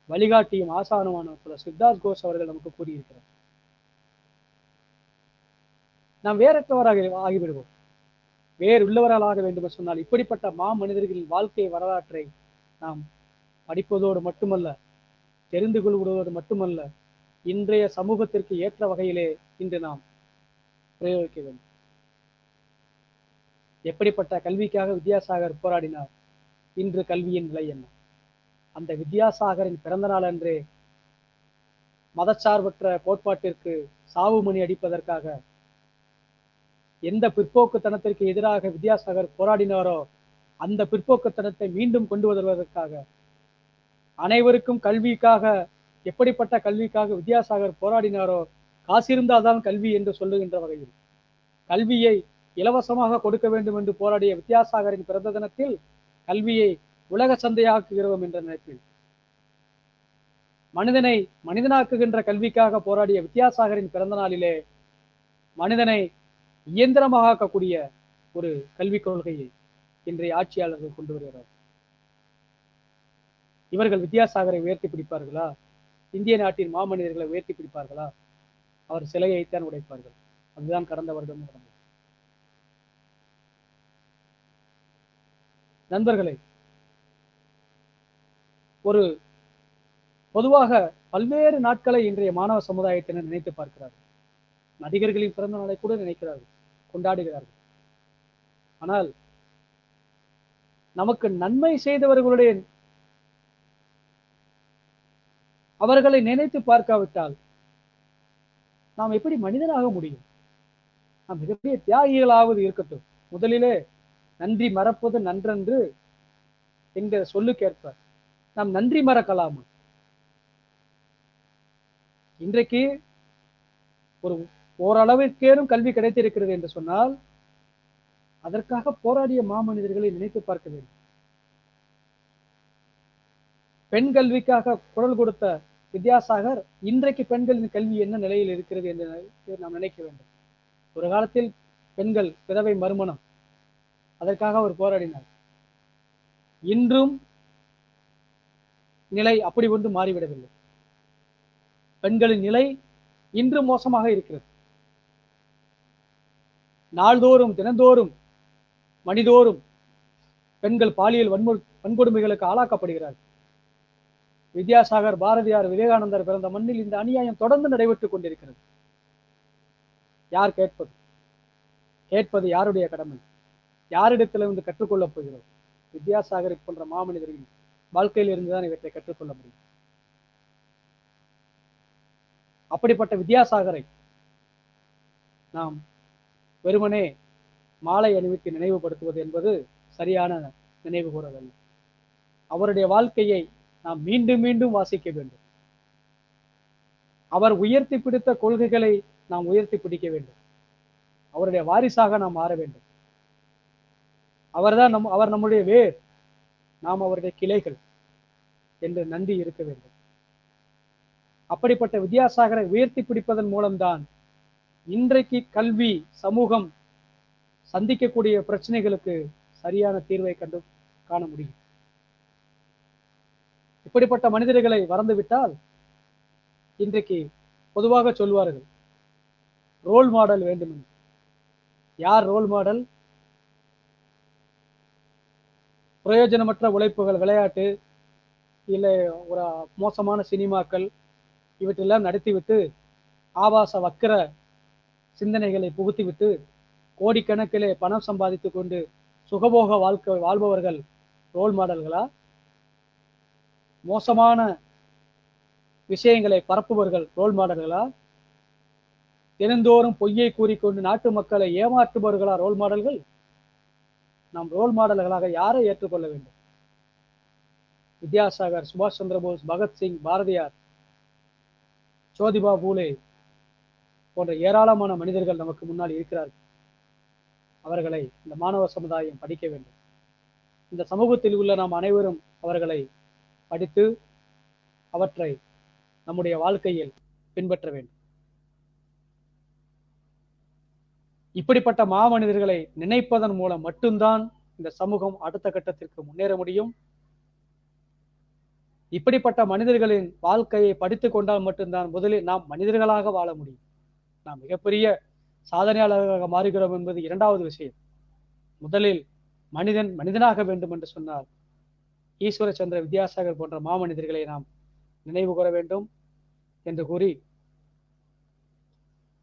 வழிகாட்டியும் ஆசானுமான சித்தார்த் கோஷ் அவர்கள் நமக்கு கூறியிருக்கிறார், நாம் வேறற்றவராக ஆகிவிடுவோம். வேறு உள்ளவர்களாக வேண்டும் என்று சொன்னால் இப்படிப்பட்ட மாமனிதர்களின் வாழ்க்கை வரலாற்றை நாம் படிப்பதோடு மட்டுமல்ல, தெரிந்து கொள்வதோடு மட்டுமல்ல, இன்றைய சமூகத்திற்கு ஏற்ற வகையிலே இன்று நாம் பிரயோகிக்க வேண்டும். எப்படிப்பட்ட கல்விக்காக வித்யாசாகர் போராடினார், இன்று கல்வியின் நிலை என்ன? அந்த வித்யாசாகரின் பிறந்த நாள் அன்றே மதச்சார்பற்ற கோட்பாட்டிற்கு சாவு மணி அடிப்பதற்காக எந்த பிற்போக்குத்தனத்திற்கு எதிராக வித்யாசாகர் போராடினாரோ அந்த பிற்போக்குத்தனத்தை மீண்டும் கொண்டு வருவதற்காக, அனைவருக்கும் கல்விக்காக, எப்படிப்பட்ட கல்விக்காக வித்யாசாகர் போராடினாரோ, காசிருந்தால்தான் கல்வி என்று சொல்லுகின்ற வகையில் கல்வியை இலவசமாக கொடுக்க வேண்டும் என்று போராடிய வித்யாசாகரின் பிறந்த தினத்தில் கல்வியை உலக சந்தையாக்குகிறோம் என்ற நினைப்பில், மனிதனை மனிதனாக்குகின்ற கல்விக்காக போராடிய வித்யாசாகரின் பிறந்த நாளிலே மனிதனை இயந்திரமாக ஆக்கக்கூடிய ஒரு கல்விக் கொள்கையை, இன்றைய ஆட்சியாளர்கள் கொண்டு வருகிறார். இவர்கள் வித்யாசாகரை உயர்த்தி பிடிப்பார்களா? இந்திய நாட்டின் மாமனிதர்களை உயர்த்தி பிடிப்பார்களா? அவர் சிலையைத்தான் உடைப்பார்கள். அதுதான் கடந்த வருடம் நடந்தது. நண்பர்களே, ஒரு பொதுவாக பல்வேறு நாட்களை இன்றைய மாணவ சமுதாயத்தினர் நினைத்து பார்க்கிறார்கள். நடிகர்களின் பிறந்த நாளை கூட நினைக்கிறார்கள், கொண்டாடுகிறார்கள். ஆனால் நமக்கு நன்மை செய்தவர்களுடைய அவர்களை நினைத்து பார்க்காவிட்டால் நாம் எப்படி மனிதனாக முடியும்? நாம் மிகப்பெரிய தியாகிகளாவது இருக்கட்டும். முதலிலே நன்றி மறப்பது நன்றன்று என்கிற சொல்லுக்கேற்ப நாம் நன்றி மறக்கலாமா? இன்றைக்கு ஒரு ஓரளவிற்கேனும் கல்வி கிடைத்திருக்கிறது என்று சொன்னால் அதற்காக போராடிய மாமனிதர்களை நினைத்து பார்க்க வேண்டும். பெண் கல்விக்காக குரல் கொடுத்த வித்யாசாகர் இன்றைக்கு பெண்களின் கல்வி என்ன நிலையில் இருக்கிறது என்று நாம் நினைக்க வேண்டும். ஒரு காலத்தில் பெண்கள் விதவை மறுமணம், அதற்காக அவர் போராடினார். இன்றும் நிலை அப்படி ஒன்று மாறிவிடவில்லை. பெண்களின் நிலை இன்று மோசமாக இருக்கிறது. நாள்தோறும் தினந்தோறும் மணிதோறும் பெண்கள் பாலியல் வன்கொடுமைகளுக்கு ஆளாக்கப்படுகிறார்கள். வித்யாசாகர், பாரதியார், விவேகானந்தர் பிறந்த மண்ணில் இந்த அநியாயம் தொடர்ந்து நடைபெற்றுக் கொண்டிருக்கிறது. யார் கேட்பது? கேட்பது யாருடைய கடமை? யாரிடத்திலிருந்து கற்றுக்கொள்ளப் போகிறோம்? வித்யாசாகரை போன்ற மாமனிதர்களின் வாழ்க்கையில் இருந்துதான் இவற்றை கற்றுக்கொள்ள முடியும். அப்படிப்பட்ட வித்யாசாகரை நாம் வெறுமனே மாலை அணிவித்து நினைவுபடுத்துவது என்பது சரியான நினைவு கூறல். அவருடைய வாழ்க்கையை நாம் மீண்டும் மீண்டும் வாசிக்க வேண்டும். அவர் உயர்த்தி பிடித்த கொள்கைகளை நாம் உயர்த்தி பிடிக்க வேண்டும். அவருடைய வாரிசாக நாம் மாற வேண்டும். அவர் நம்முடைய வேர், நாம் அவருடைய கிளைகள் என்று நன்றி இருக்க வேண்டும். அப்படிப்பட்ட வித்யாசாகரை உயர்த்தி பிடிப்பதன் மூலம்தான் இன்றைக்கு கல்வி, சமூகம் சந்திக்கக்கூடிய பிரச்சனைகளுக்கு சரியான தீர்வை காண முடியும். இப்படிப்பட்ட மனிதர்களை மறந்துவிட்டால் இன்றைக்கு பொதுவாக சொல்வார்கள் ரோல் மாடல் வேண்டும் என்று. யார் ரோல் மாடல்? பிரயோஜனமற்ற உழைப்புகள், விளையாட்டு, இல்லை ஒரு மோசமான சினிமாக்கள் இவற்றெல்லாம் நடத்திவிட்டு ஆபாச வக்கிர சிந்தனைகளை புகுத்திவிட்டு கோடிக்கணக்கிலே பணம் சம்பாதித்துக் கொண்டு சுகபோக வாழ்க்கை வாழ்பவர்கள் ரோல் மாடல்களா? மோசமான விஷயங்களை பரப்புபவர்கள் ரோல் மாடல்களா? தினந்தோறும் பொய்யை கூறிக்கொண்டு நாட்டு மக்களை ஏமாற்றுபவர்களா ரோல் மாடல்கள்? நாம் ரோல் மாடல்களாக யாரை ஏற்றுக்கொள்ள வேண்டும்? வித்யாசாகர், சுபாஷ் சந்திர போஸ், பகத்சிங், பாரதியார், ஜோதிபா பூலே போன்ற ஏராளமான மனிதர்கள் நமக்கு முன்னால் இருக்கிறார்கள். அவர்களை இந்த மாணவ சமுதாயம் படிக்க வேண்டும். இந்த சமூகத்தில் உள்ள நாம் அனைவரும் அவர்களை படித்து அவற்றை நம்முடைய வாழ்க்கையில் பின்பற்ற வேண்டும். இப்படிப்பட்ட மாமனிதர்களை நினைப்பதன் மூலம் மட்டும்தான் இந்த சமூகம் அடுத்த கட்டத்திற்கு முன்னேற முடியும். இப்படிப்பட்ட மனிதர்களின் வாழ்க்கையை படித்துக் கொண்டால் மட்டும்தான் முதலில் நாம் மனிதர்களாக வாழ முடியும். நாம் மிகப்பெரிய சாதனையாளர்களாக மாறுகிறோம் என்பது இரண்டாவது விஷயம். முதலில் மனிதன் மனிதனாக வேண்டும் என்று சொன்னால் ஈஸ்வர சந்திர வித்யாசாகர் போன்ற மாமனிதர்களை நாம் நினைவு கூற வேண்டும் என்று கூறி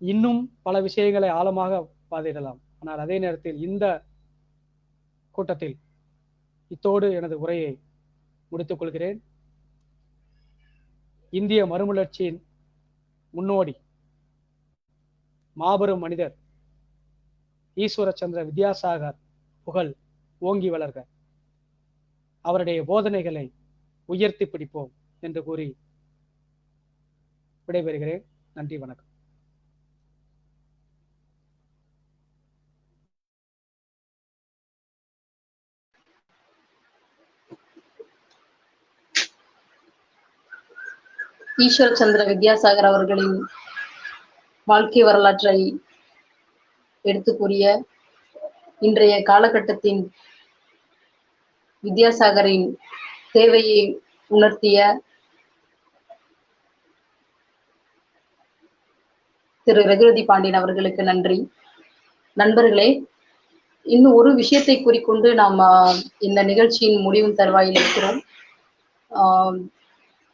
இன்னும் பல விஷயங்களை ஆழமாக பாதிடலாம். ஆனால் அதே நேரத்தில் இந்த கூட்டத்தில் இத்தோடு எனது உரையை முடித்துக் கொள்கிறேன். இந்திய மறுமலர்ச்சியின் முன்னோடி மாபெரும் மனிதர் ஈஸ்வர சந்திர வித்யாசாகர் புகழ் ஓங்கி வளர்க. அவருடைய போதனைகளை உயர்த்தி பிடிப்போம் என்று கூறி விடைபெறுகிறேன். நன்றி, வணக்கம். ஈஸ்வர சந்திர வித்யாசாகர் அவர்களின் வாழ்க்கை வரலாற்றை எடுத்து கூறிய இன்றைய காலகட்டத்தின் வித்யாசாகரின் தேவையை உணர்த்திய திரு ரகுபதி பாண்டியன் அவர்களுக்கு நன்றி. நண்பர்களே, இன்னும் ஒரு விஷயத்தை கூறிக்கொண்டு நாம் இந்த நிகழ்ச்சியின் முடிவும் தருவாயில் இருக்கிறோம்.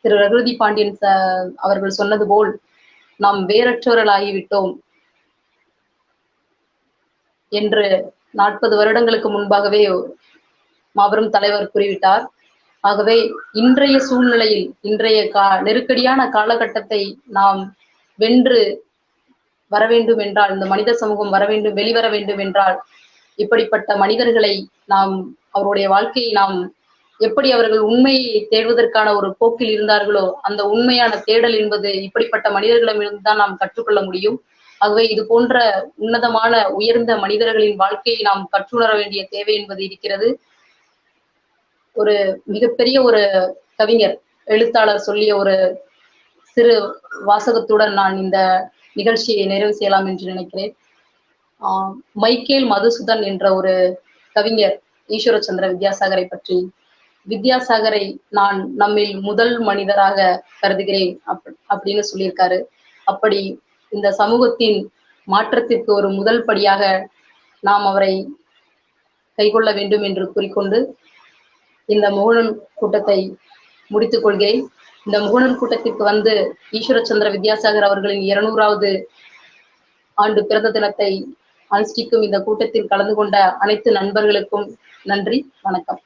திரு ரகுபதி பாண்டியன் அவர்கள் சொன்னது போல் நாம் வேறற்றவர்களாகிவிட்டோம் என்று 40 வருடங்களுக்கு முன்பாகவே மாபெரும் தலைவர் கூறிவிட்டார். ஆகவே இன்றைய சூழ்நிலையில், இன்றைய நெருக்கடியான காலகட்டத்தை நாம் வென்று வர வேண்டும் என்றால், இந்த மனித சமூகம் வெளிவர வேண்டும் என்றால், இப்படிப்பட்ட மனிதர்களை நாம், அவருடைய வாழ்க்கையை நாம் எப்படி அவர்கள் உண்மையை தேடுவதற்கான ஒரு போக்கில் இருந்தார்களோ, அந்த உண்மையான தேடல் என்பது இப்படிப்பட்ட மனிதர்களிடமிருந்து தான் நாம் கற்றுக்கொள்ள முடியும். ஆகவே இது போன்ற உன்னதமான உயர்ந்த மனிதர்களின் வாழ்க்கையை நாம் கற்றுணர வேண்டிய தேவை என்பது இருக்கிறது. ஒரு மிகப்பெரிய ஒரு கவிஞர், எழுத்தாளர் சொல்லிய ஒரு சிறு வாசகத்துடன் நான் இந்த நிகழ்ச்சியை நிறைவு செய்யலாம் என்று நினைக்கிறேன். மைக்கேல் மதுசூதன் என்ற ஒரு கவிஞர் ஈஸ்வரச்சந்திர வித்யாசாகரை பற்றி, வித்யாசாகரை நான் நம்மில் முதல் மனிதராக கருதுகிறேன் அப்படின்னு சொல்லியிருக்காரு. அப்படி இந்த சமூகத்தின் மாற்றத்திற்கு ஒரு முதல் படியாக நாம் அவரை கைக்கொள்ள வேண்டும் என்று கூறிக்கொண்டு இந்த முகநூல் கூட்டத்தை முடித்துக் கொள்கிறேன். இந்த முகநூல் கூட்டத்திற்கு வந்து ஈஸ்வரச்சந்திர வித்யாசாகர் அவர்களின் 200வது ஆண்டு பிறந்த தினத்தை அனுஷ்டிக்கும் இந்த கூட்டத்தில் கலந்து கொண்ட அனைத்து நண்பர்களுக்கும் நன்றி, வணக்கம்.